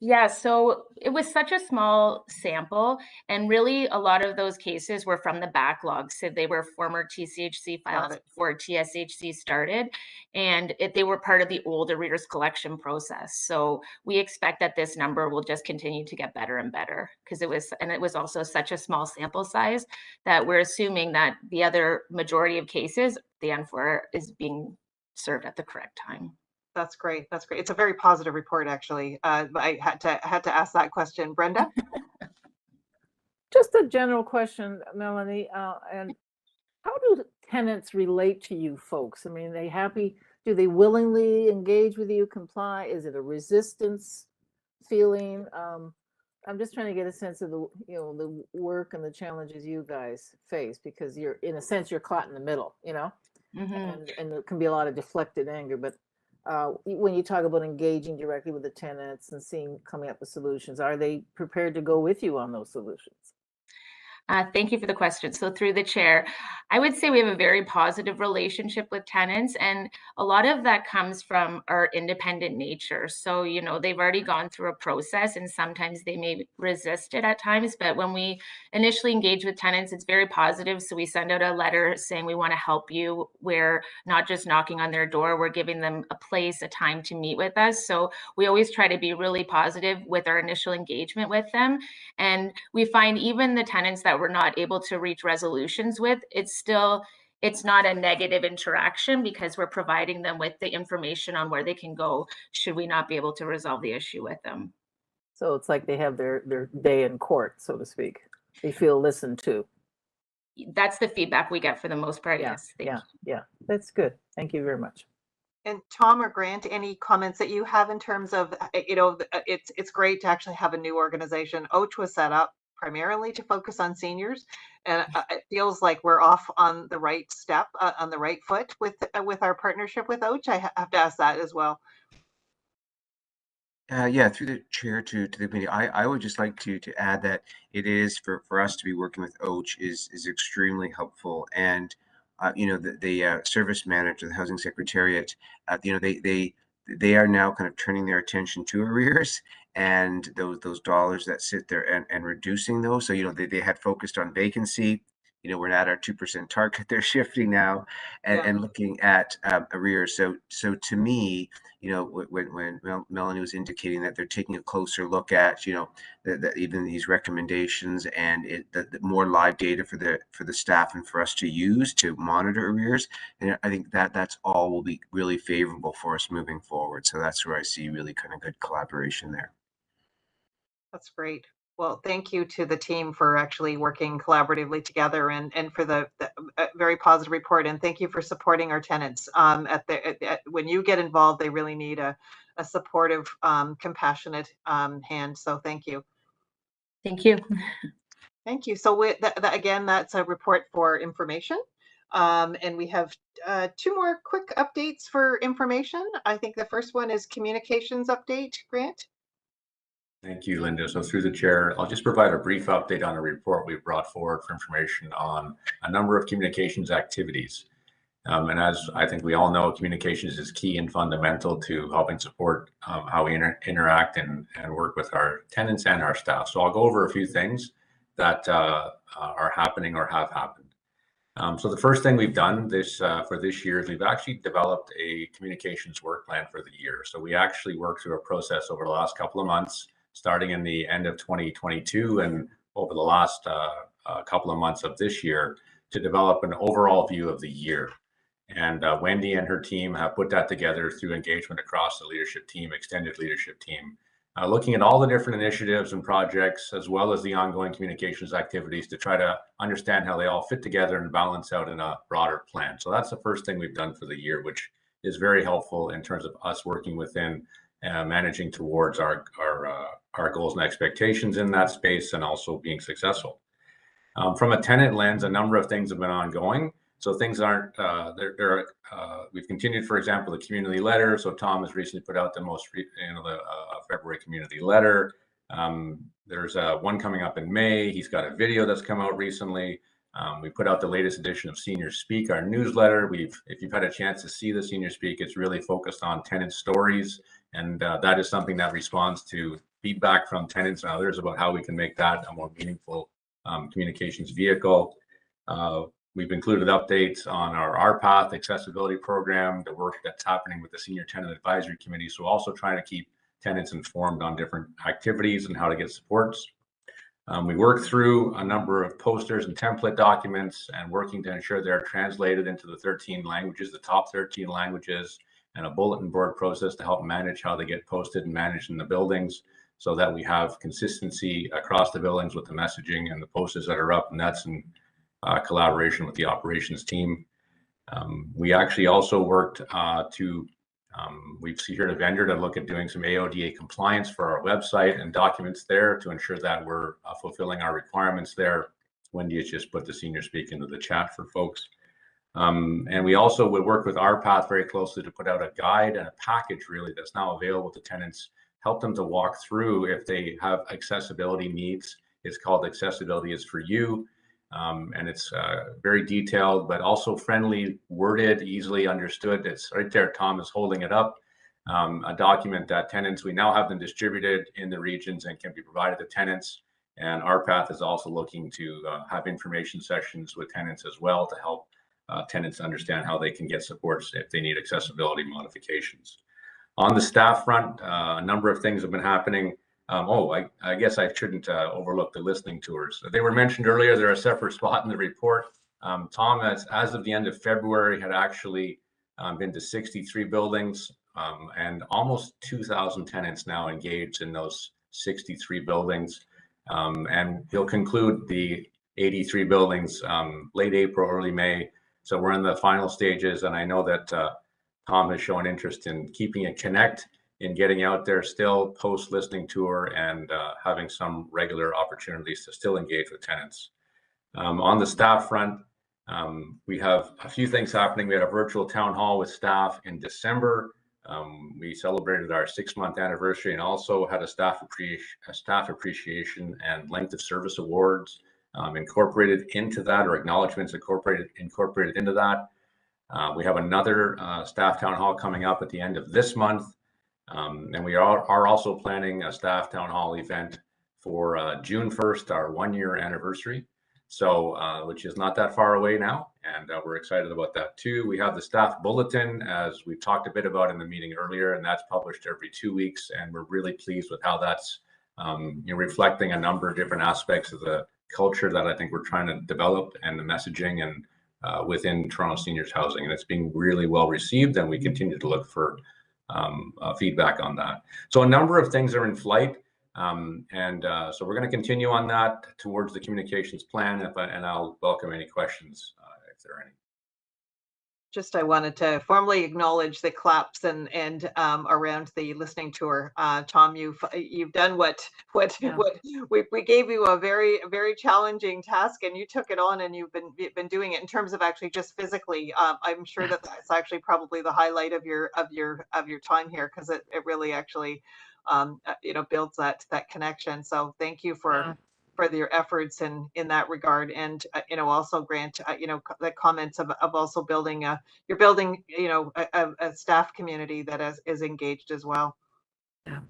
Yeah, so it was such a small sample, and really a lot of those cases were from the backlog. So they were former TCHC files before TSHC started, and they were part of the old arrears collection process. So we expect that this number will just continue to get better and better because it was also such a small sample size that we're assuming that the other majority of cases, the N4 is being served at the correct time. That's great. That's great. It's a very positive report, actually. I had to ask that question. Brenda? Just a general question, Melanie. And how do tenants relate to you folks? I mean, are they happy? Do they willingly engage with you, comply? Is it a resistance feeling? I'm just trying to get a sense of the work and the challenges you guys face, because you're, in a sense, you're caught in the middle, and there can be a lot of deflected anger, but when you talk about engaging directly with the tenants and coming up with solutions, are they prepared to go with you on those solutions? Thank you for the question. So through the chair, I would say we have a very positive relationship with tenants, and a lot of that comes from our independent nature. So, they've already gone through a process, and sometimes they may resist it at times, but when we initially engage with tenants, it's very positive. So we send out a letter saying we want to help you. We're not just knocking on their door, we're giving them a place, a time to meet with us. So we always try to be really positive with our initial engagement with them. And we find even the tenants that we're not able to reach resolutions with, it's not a negative interaction because we're providing them with the information on where they can go should we not be able to resolve the issue with them. So it's like they have their day in court, so to speak. They feel listened to. That's the feedback we get for the most part. Yeah, yes. Yeah. That's good. Thank you very much. And Tom or Grant, any comments that you have in terms of, it's great to actually have a new organization. OACH was set up primarily to focus on seniors, and it feels like we're off on the right step, on the right foot with our partnership with OACH. I have to ask that as well. Yeah, through the chair to the committee, I would just like to add that it is for us to be working with OACH is extremely helpful. And you know, the service manager, the housing secretariat, you know, they are now kind of turning their attention to arrears and those dollars that sit there and reducing those. So, you know, they had focused on vacancy. You know, we're at our 2% target. They're shifting now and looking at arrears. So to me, you know, when Melanie was indicating that they're taking a closer look at, you know, even these recommendations and the more live data for the staff and for us to use to monitor arrears, and I think that's all will be really favorable for us moving forward. So that's where I see really kind of good collaboration there. That's great. Well, thank you to the team for actually working collaboratively together and for the very positive report. And thank you for supporting our tenants. When you get involved, they really need a supportive, compassionate hand. So thank you. Thank you. Thank you. So again, that's a report for information. And we have two more quick updates for information. I think the first one is communications update, Grant. Thank you, Linda. So through the chair, I'll just provide a brief update on a report we've brought forward for information on a number of communications activities. And as I think we all know, communications is key and fundamental to helping support how we interact and work with our tenants and our staff. So I'll go over a few things that are happening or have happened. So the first thing we've done for this year is we've actually developed a communications work plan for the year. So we actually worked through a process over the last couple of months, starting in the end of 2022 and over the last couple of months of this year, to develop an overall view of the year. And Wendy and her team have put that together through engagement across the leadership team, extended leadership team, looking at all the different initiatives and projects, as well as the ongoing communications activities to try to understand how they all fit together and balance out in a broader plan. So that's the first thing we've done for the year, which is very helpful in terms of us working within managing towards our goals and expectations in that space and also being successful. From a tenant lens, a number of things have been ongoing. So things aren't, we've continued, for example, the community letter. So Tom has recently put out the February community letter. There's one coming up in May. He's got a video that's come out recently. We put out the latest edition of Senior Speak, our newsletter. If you've had a chance to see the Senior Speak, it's really focused on tenant stories. And that is something that responds to feedback from tenants and others about how we can make that a more meaningful communications vehicle. We've included updates on our RPath accessibility program, the work that's happening with the Senior Tenant Advisory Committee. So also trying to keep tenants informed on different activities and how to get supports. We worked through a number of posters and template documents and working to ensure they're translated into the 13 languages, the top 13 languages, and a bulletin board process to help manage how they get posted and managed in the buildings so that we have consistency across the buildings with the messaging and the posters that are up. And that's in collaboration with the operations team. We actually also worked we've secured a vendor to look at doing some AODA compliance for our website and documents there to ensure that we're fulfilling our requirements there. Wendy has just put the Senior Speak into the chat for folks. And we also would work with RPath very closely to put out a guide and a package really that's now available to tenants, help them to walk through if they have accessibility needs. It's called Accessibility is for You. And it's very detailed, but also friendly worded, easily understood. It's right there. Tom is holding it up. A document that tenants, we now have them distributed in the regions and can be provided to tenants. And RPath is also looking to have information sessions with tenants as well to help tenants understand how they can get supports if they need accessibility modifications. On the staff front, a number of things have been happening. I guess I shouldn't overlook the listening tours. They were mentioned earlier. They're a separate spot in the report. Tom, as of the end of February, had actually been to 63 buildings and almost 2,000 tenants now engaged in those 63 buildings. And he'll conclude the 83 buildings late April, early May. So we're in the final stages. And I know that Tom has shown interest in keeping it connect, in getting out there still post listening tour and having some regular opportunities to still engage with tenants. On the staff front, we have a few things happening. We had a virtual town hall with staff in December. We celebrated our 6-month anniversary and also had a staff appreciation and length of service awards incorporated into that, or acknowledgements incorporated into that. We have another staff town hall coming up at the end of this month. And we are also planning a staff town hall event for June 1st, our 1-year anniversary. So, which is not that far away now. And we're excited about that too. We have the staff bulletin, as we talked a bit about in the meeting earlier, and that's published every 2 weeks. And we're really pleased with how that's reflecting a number of different aspects of the culture that I think we're trying to develop, and the messaging and within Toronto Seniors Housing. And it's being really well received, and we continue to look for feedback on that. So a number of things are in flight. So we're going to continue on that towards the communications plan, and I'll welcome any questions if there are any. Just, I wanted to formally acknowledge the claps and around the listening tour. Tom, you've done what we gave you, a very challenging task, and you took it on, and you've been doing it in terms of actually just physically. I'm sure that that's actually probably the highlight of your time here, because it really actually builds that connection. So thank you for your efforts in that regard. And also, Grant, the comments of also building you're building a staff community that is engaged as well. Yeah.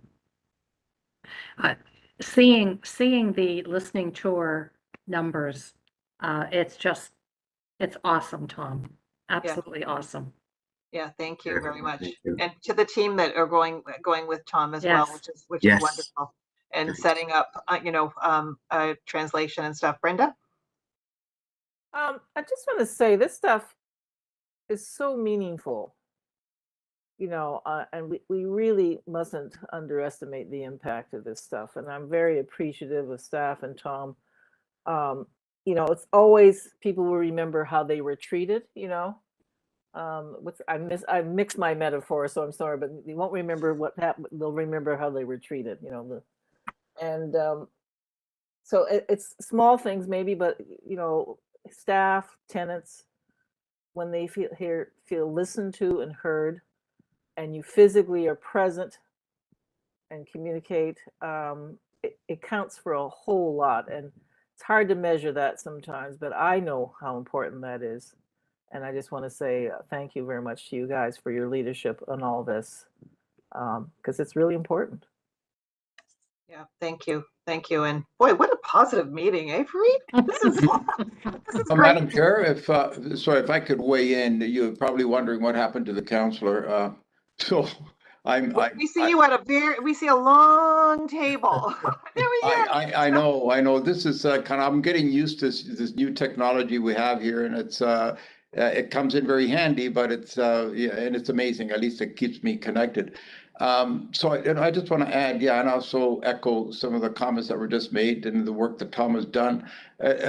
Seeing the listening tour numbers, it's awesome, Tom. Absolutely awesome. Yeah, thank you very much. And to the team that are going with Tom as well, which is wonderful. And setting up, translation and stuff. Brenda? I just want to say this stuff is so meaningful, and we really mustn't underestimate the impact of this stuff. And I'm very appreciative of staff and Tom. It's always, people will remember how they were treated, I mixed my metaphor, so I'm sorry, but they won't remember what happened. They'll remember how they were treated, so it's small things maybe, but staff, tenants, when they feel listened to and heard, and you physically are present and communicate, it counts for a whole lot. And it's hard to measure that sometimes, but I know how important that is. And I just want to say thank you very much to you guys for your leadership on all this, because it's really important. Yeah, thank you. And boy, what a positive meeting, Fareed? This is great. Madam Chair, if I could weigh in, you're probably wondering what happened to the councillor. We see you at we see a long table. There we go. I know. This is I'm getting used to this new technology we have here, and it comes in very handy, but and it's amazing. At least it keeps me connected. So I just want to add, and also echo some of the comments that were just made and the work that Tom has done.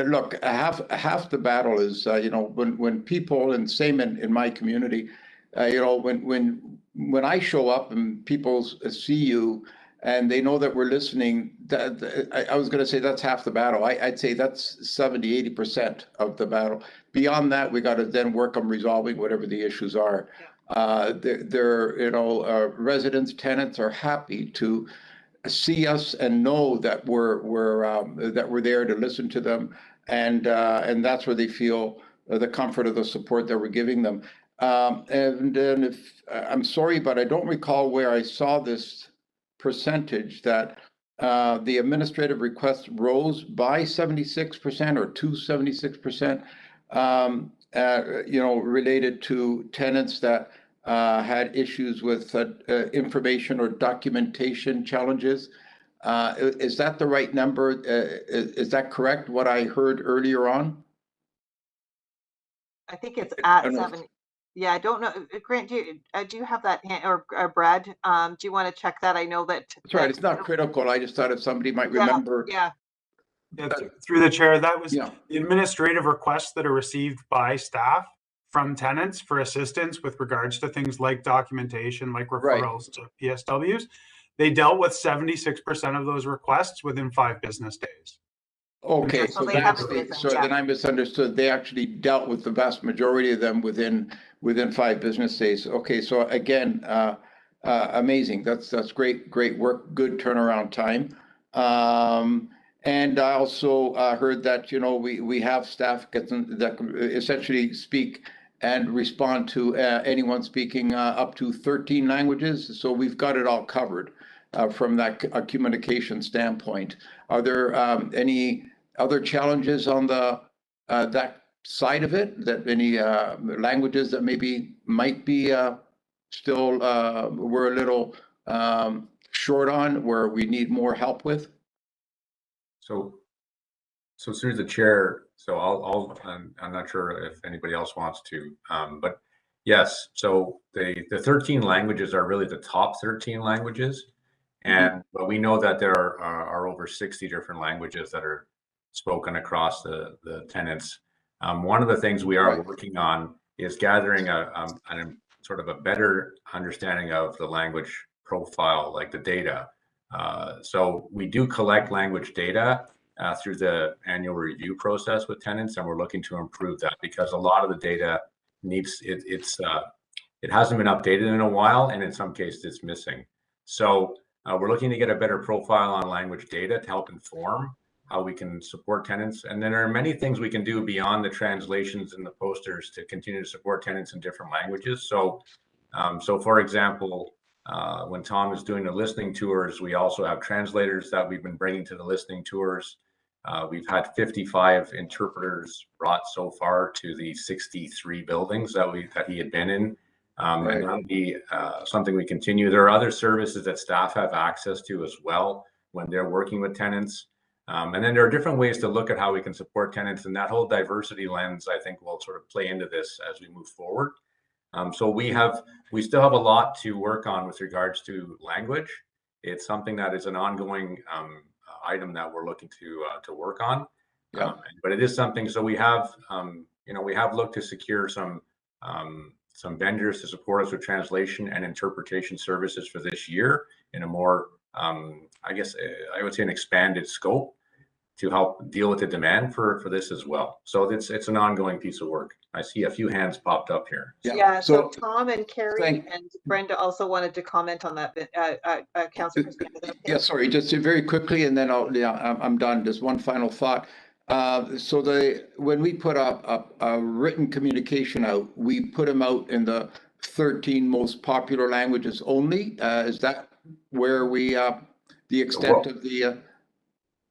Look, half the battle is, when people, and same in my community, when I show up and people see you and they know that we're listening, I was going to say that's half the battle. I'd say that's 70-80% of the battle. Beyond that, we got to then work on resolving whatever the issues are. Residents, tenants are happy to see us and know that we're there to listen to them, and that's where they feel the comfort of the support that we're giving them. And then, if I'm sorry, but I don't recall where I saw this percentage that the administrative requests rose by 76% or to 76%. Related to tenants that had issues with information or documentation challenges. Is that the right number? Is that correct, what I heard earlier on? I think it's at 70. Yeah, I don't know. Grant, do you have that, or Brad, do you want to check that? I know that. That's right. It's not critical. I just thought if somebody might remember. Yeah. Through the chair, that was the administrative requests that are received by staff from tenants for assistance with regards to things like documentation, like referrals to PSWs. They dealt with 76% of those requests within 5 business days. Okay, so then I misunderstood. They actually dealt with the vast majority of them within 5 business days. Okay, so again, amazing. That's great work, good turnaround time. And I also heard that, you know, we have staff that can essentially speak and respond to anyone speaking up to 13 languages. So we've got it all covered from that communication standpoint. Are there any other challenges on the that side of it? That any languages that maybe might be still we're a little short on, where we need more help with? So through the chair, so I'm not sure if anybody else wants to, but yes, so the 13 languages are really the top 13 languages. But we know that there are over 60 different languages that are spoken across the tenants. One of the things we are working on is gathering a sort of a better understanding of the language profile, like the data. So we do collect language data through the annual review process with tenants, and we're looking to improve that because a lot of the data it hasn't been updated in a while, and in some cases it's missing. So we're looking to get a better profile on language data to help inform how we can support tenants. And then there are many things we can do beyond the translations and the posters to continue to support tenants in different languages. So for example, when Tom is doing the listening tours, we also have translators that we've been bringing to the listening tours. We've had 55 interpreters brought so far to the 63 buildings that he had been in. And that'll be something we continue. There are other services that staff have access to as well when they're working with tenants. And then there are different ways to look at how we can support tenants, and that whole diversity lens, I think, will sort of play into this as we move forward. So we still have a lot to work on with regards to language. It's something that is an ongoing item that we're looking to work on. But it is something. So we have we have looked to secure some vendors to support us with translation and interpretation services for this year in a more I guess I would say an expanded scope to help deal with the demand for this as well. So it's an ongoing piece of work. I see a few hands popped up here. Yeah, so Tom and Carrie and Brenda also wanted to comment on that. Councillor Christina. Okay. Yeah, sorry, just very quickly, and then I'm done. Just one final thought. So when we put a written communication out, we put them out in the 13 most popular languages only. Is that where we the extent of the?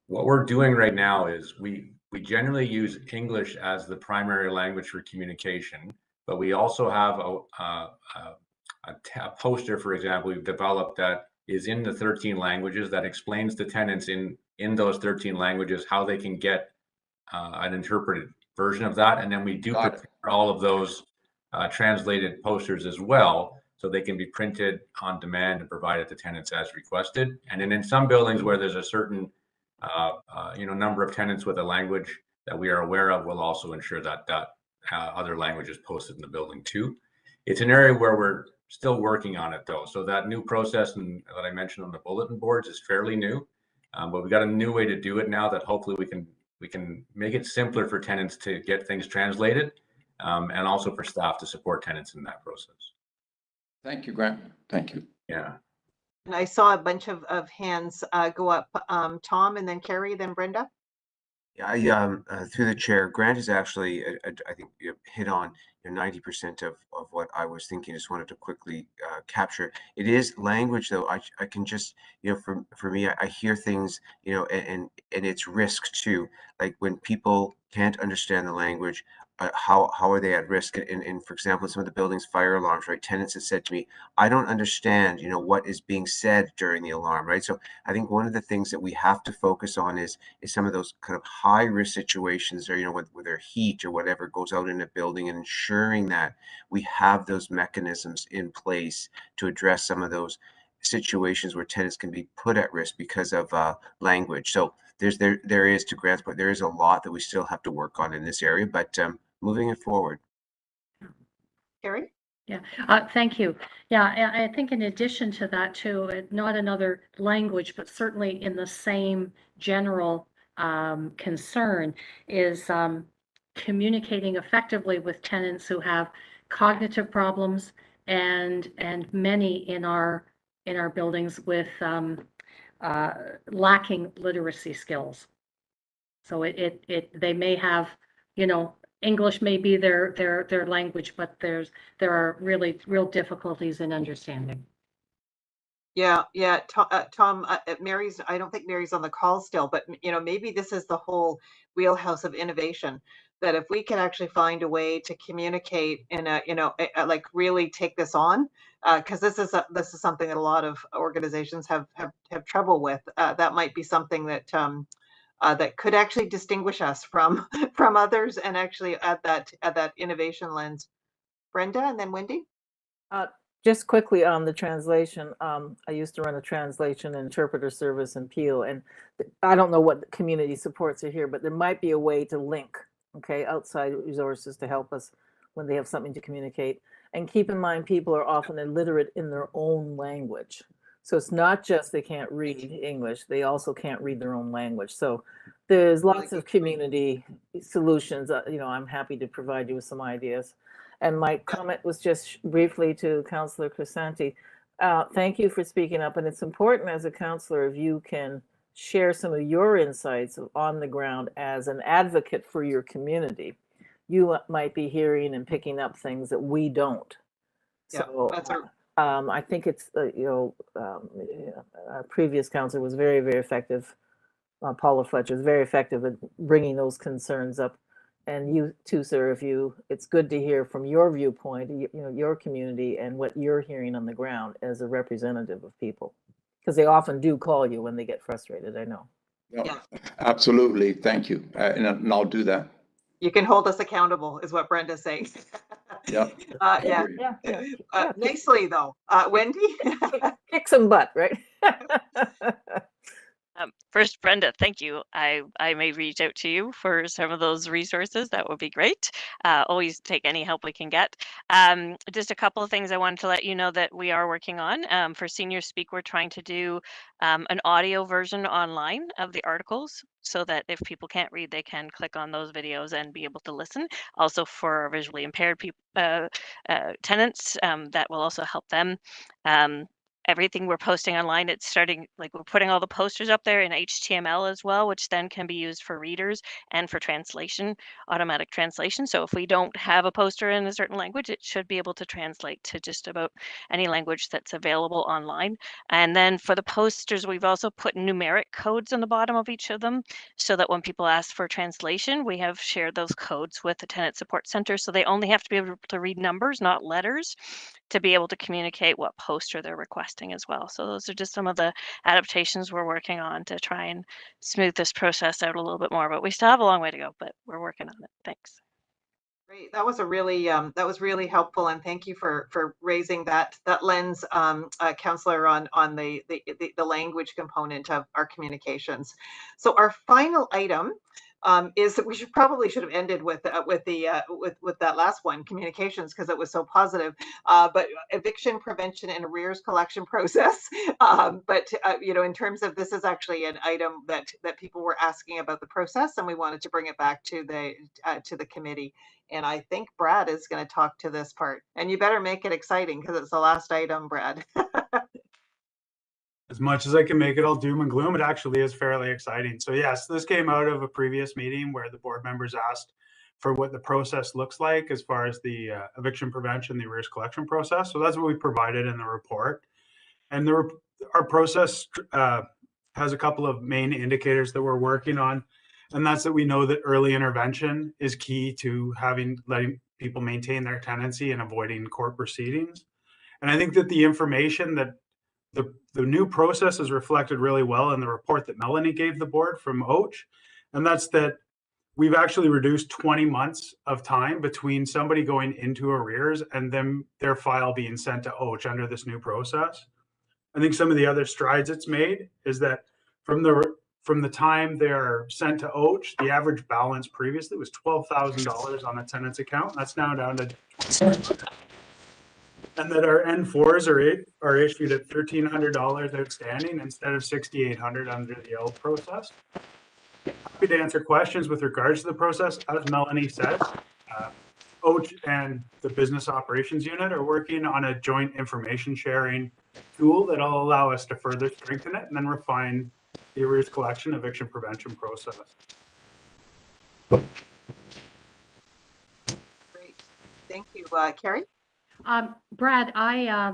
What we're doing right now is we generally use English as the primary language for communication, but we also have a poster, for example, we've developed that is in the 13 languages that explains to tenants in those 13 languages how they can get an interpreted version of that. And then we do prepare all of those translated posters as well, so they can be printed on demand and provided to tenants as requested. And then in some buildings where there's a certain number of tenants with a language that we are aware of, will also ensure that other language is posted in the building too. It's an area where we're still working on it though. So that new process that I mentioned on the bulletin boards is fairly new, but we've got a new way to do it now that hopefully we can make it simpler for tenants to get things translated, and also for staff to support tenants in that process. Thank you, Grant. Thank you. Yeah. And I saw a bunch of hands go up. Tom, and then Carrie, then Brenda. Yeah, through the chair, Grant is actually, I think, hit on 90% of what I was thinking. Just wanted to quickly capture. It is language, though. I can just, for me, I hear things, and it's risk too. Like when people can't understand the language, how are they at risk? And for example, some of the buildings' fire alarms, right? Tenants have said to me, I don't understand, what is being said during the alarm, right? So I think one of the things that we have to focus on is some of those kind of high risk situations, or with their heat or whatever goes out in a building, and ensuring that we have those mechanisms in place to address some of those situations where tenants can be put at risk because of language. So there is, to Grant's point, there is a lot that we still have to work on in this area, but moving it forward. Carrie? Yeah, thank you. Yeah, I think in addition to that too, not another language, but certainly in the same general concern is communicating effectively with tenants who have cognitive problems, and many in our buildings with lacking literacy skills. So they may have, you know, English may be their language, but there are really real difficulties in understanding. Yeah, yeah, Tom, Mary's, I don't think Mary's on the call still, but you know, maybe this is the whole wheelhouse of innovation, that if we can actually find a way to communicate in a, you know, like really take this on, because this is something that a lot of organizations have trouble with. That might be something that that could actually distinguish us from from others and actually add that innovation lens. Brenda, and then Wendy. Just quickly on the translation, I used to run a translation and interpreter service in Peel, and I don't know what community supports are here, but there might be a way to link, okay, outside resources to help us when they have something to communicate. And keep in mind, people are often illiterate in their own language. So it's not just they can't read English, they also can't read their own language. So there's lots of community solutions. You know, I'm happy to provide you with some ideas. And my comment was just briefly to Councillor Crisanti. Thank you for speaking up. And it's important as a councillor if you can share some of your insights on the ground as an advocate for your community. You might be hearing and picking up things that we don't. Yeah, So that's a I think it's, you know, our previous councillor was very, very effective. Paula Fletcher is very effective at bringing those concerns up. And you too, sir, it's good to hear from your viewpoint, you know, your community and what you're hearing on the ground as a representative of people. Because they often do call you when they get frustrated, I know. Yeah, absolutely. Thank you. And I'll do that. You can hold us accountable, is what Brenda's saying. Yeah. Yeah. Nicely though. Wendy? Kick some butt, right? First, Brenda, thank you. I may reach out to you for some of those resources. That would be great. Always take any help we can get. Just a couple of things I wanted to let you know that we are working on. For Senior Speak, we're trying to do an audio version online of the articles so that if people can't read, they can click on those videos and be able to listen. Also for visually impaired people, tenants, that will also help them. Everything we're posting online, it's starting, like we're putting all the posters up there in HTML as well, which then can be used for readers and for translation, automatic translation. So if we don't have a poster in a certain language, it should be able to translate to just about any language that's available online. And then for the posters, we've also put numeric codes on the bottom of each of them so that when people ask for translation, we have shared those codes with the Tenant Support Center. So they only have to be able to read numbers, not letters, to be able to communicate what poster they're requesting as well. So those are just some of the adaptations we're working on to try and smooth this process out a little bit more, but we still have a long way to go, but we're working on it. Thanks. Great. That was a really that was really helpful, and thank you for raising that lens, Councillor, on the language component of our communications. So our final item is that we probably should have ended with that last one, communications, because it was so positive. But eviction prevention and arrears collection process. But you know, in terms of this is actually an item that people were asking about the process, and we wanted to bring it back to the committee. And I think Brad is going to talk to this part. And you better make it exciting because it's the last item, Brad. As much as I can make it all doom and gloom, it actually is fairly exciting. So yes, this came out of a previous meeting where the board members asked for what the process looks like as far as the eviction prevention, the arrears collection process. So that's what we provided in the report. And our process has a couple of main indicators that we're working on. And that's that we know that early intervention is key to letting people maintain their tenancy and avoiding court proceedings. And I think that the information that the new process is reflected really well in the report that Melanie gave the board from OACH. And that's that we've actually reduced 20 months of time between somebody going into arrears and then their file being sent to OACH under this new process. I think some of the other strides it's made is that from the time they're sent to OACH, the average balance previously was $12,000 on a tenant's account. That's now down to $2,500. And that our N4s are issued at $1,300 outstanding instead of $6,800 under the old process. Happy to answer questions with regards to the process. As Melanie said, OACH and the business operations unit are working on a joint information sharing tool that'll allow us to further strengthen it and then refine the arrears collection eviction prevention process. Great. Thank you. Carrie? Brad, I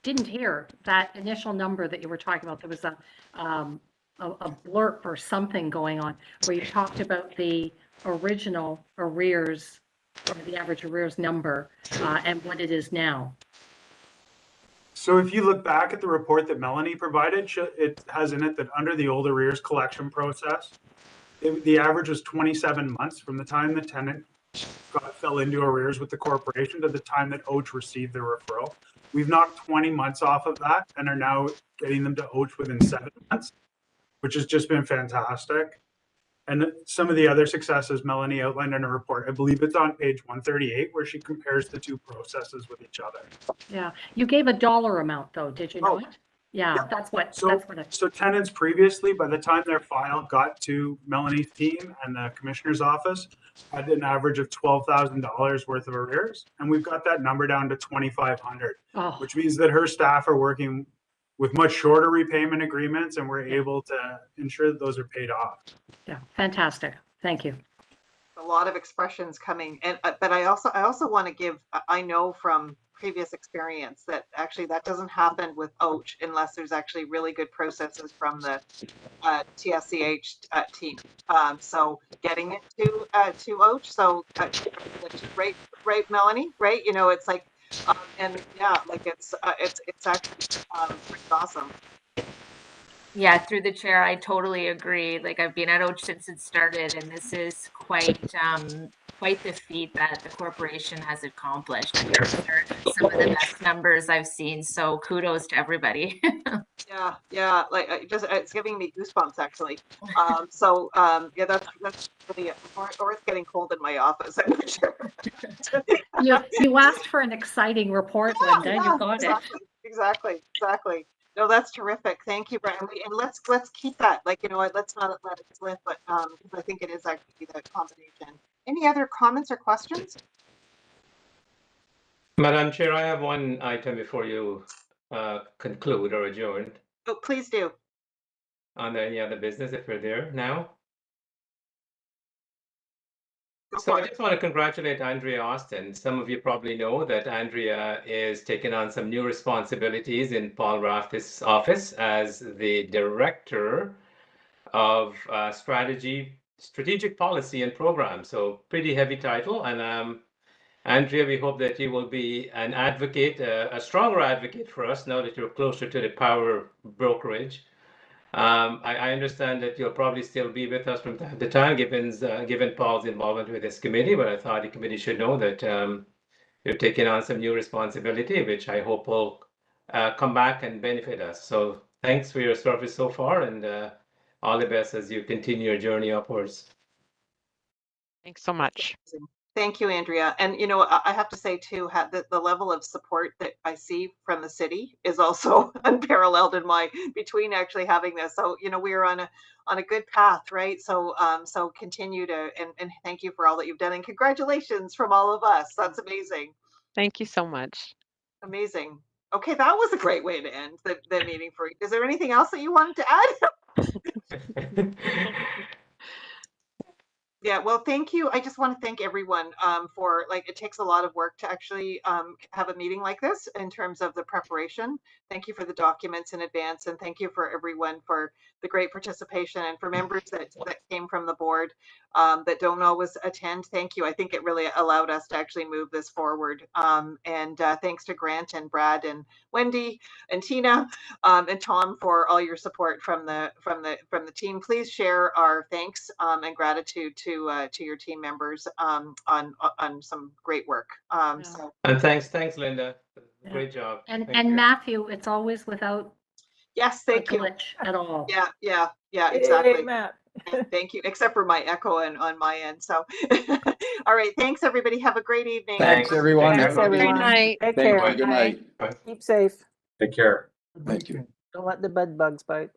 didn't hear that initial number that you were talking about. There was a blurb or something going on where you talked about the original arrears, or the average arrears number, and what it is now. So if you look back at the report that Melanie provided, it has in it that under the old arrears collection process, the average was 27 months from the time the tenant fell into arrears with the corporation to the time that OACH received the referral. We've knocked 20 months off of that and are now getting them to OACH within 7 months, which has just been fantastic. And some of the other successes Melanie outlined in her report, I believe it's on page 138, where she compares the two processes with each other. Yeah, you gave a dollar amount though, did you not? Yeah, that's what. So tenants previously, by the time their file got to Melanie's team and the commissioner's office, had an average of $12,000 worth of arrears, and we've got that number down to 2,500, which means that her staff are working with much shorter repayment agreements, and we're able to ensure that those are paid off. Yeah, fantastic. Thank you. A lot of expressions coming, and but I also want to give. I know from previous experience that actually that doesn't happen with OACH unless there's actually really good processes from the TSCH team. So getting it to OACH. So right, Melanie, right? You know, it's like, and yeah, like it's actually pretty awesome. Yeah, through the chair, I totally agree. Like, I've been at OACH since it started, and this is quite the feat that the corporation has accomplished. I mean, these are some of the best numbers I've seen. So kudos to everybody. Yeah, like it's giving me goosebumps actually. Yeah, that's really, or it's getting cold in my office. I'm not sure. You asked for an exciting report, Linda. You got it. Exactly. No, that's terrific. Thank you, Brian. And let's keep that. Like, you know, let's not let it slip. But because I think it is actually the combination. Any other comments or questions? Madam Chair, I have one item before you conclude or adjourn. Oh, please do. On any other business, if we're there now. So I just want to congratulate Andrea Austin. Some of you probably know that Andrea is taking on some new responsibilities in Paul Raft's office as the Director of Strategic Policy and Program. So pretty heavy title. And Andrea, we hope that you will be an advocate, a stronger advocate for us now that you're closer to the power brokerage. I understand that you'll probably still be with us from time to time, given Paul's involvement with this committee, but I thought the committee should know that you're taking on some new responsibility, which I hope will come back and benefit us. So thanks for your service so far, and all the best as you continue your journey upwards. Thanks so much. Thank you, Andrea. And, you know, I have to say, too, the level of support that I see from the city is also unparalleled between actually having this. So, you know, we're on a good path, right? So, so continue to, and thank you for all that you've done. And congratulations from all of us. That's amazing. Thank you so much. Amazing. Okay, that was a great way to end the meeting for you. Is there anything else that you wanted to add? Yeah, well, thank you. I just want to thank everyone for, like, it takes a lot of work to actually have a meeting like this in terms of the preparation. Thank you for the documents in advance, and thank you for everyone for the great participation, and for members that came from the board that don't always attend. Thank you. I think it really allowed us to actually move this forward. And thanks to Grant and Brad and Wendy and Tina and Tom for all your support from the team. Please share our thanks and gratitude to your team members on some great work. So. And thanks, Linda. Great job. And Matthew, it's always without thank you glitch at all. Yeah, exactly. Hey, Matt. Thank you, except for my echo on my end. So, all right, thanks everybody. Have a great evening. Thanks everyone. Thanks everyone. Good night. Take care. Good night. Keep safe. Take care. Thank you. Don't let the bed bugs bite.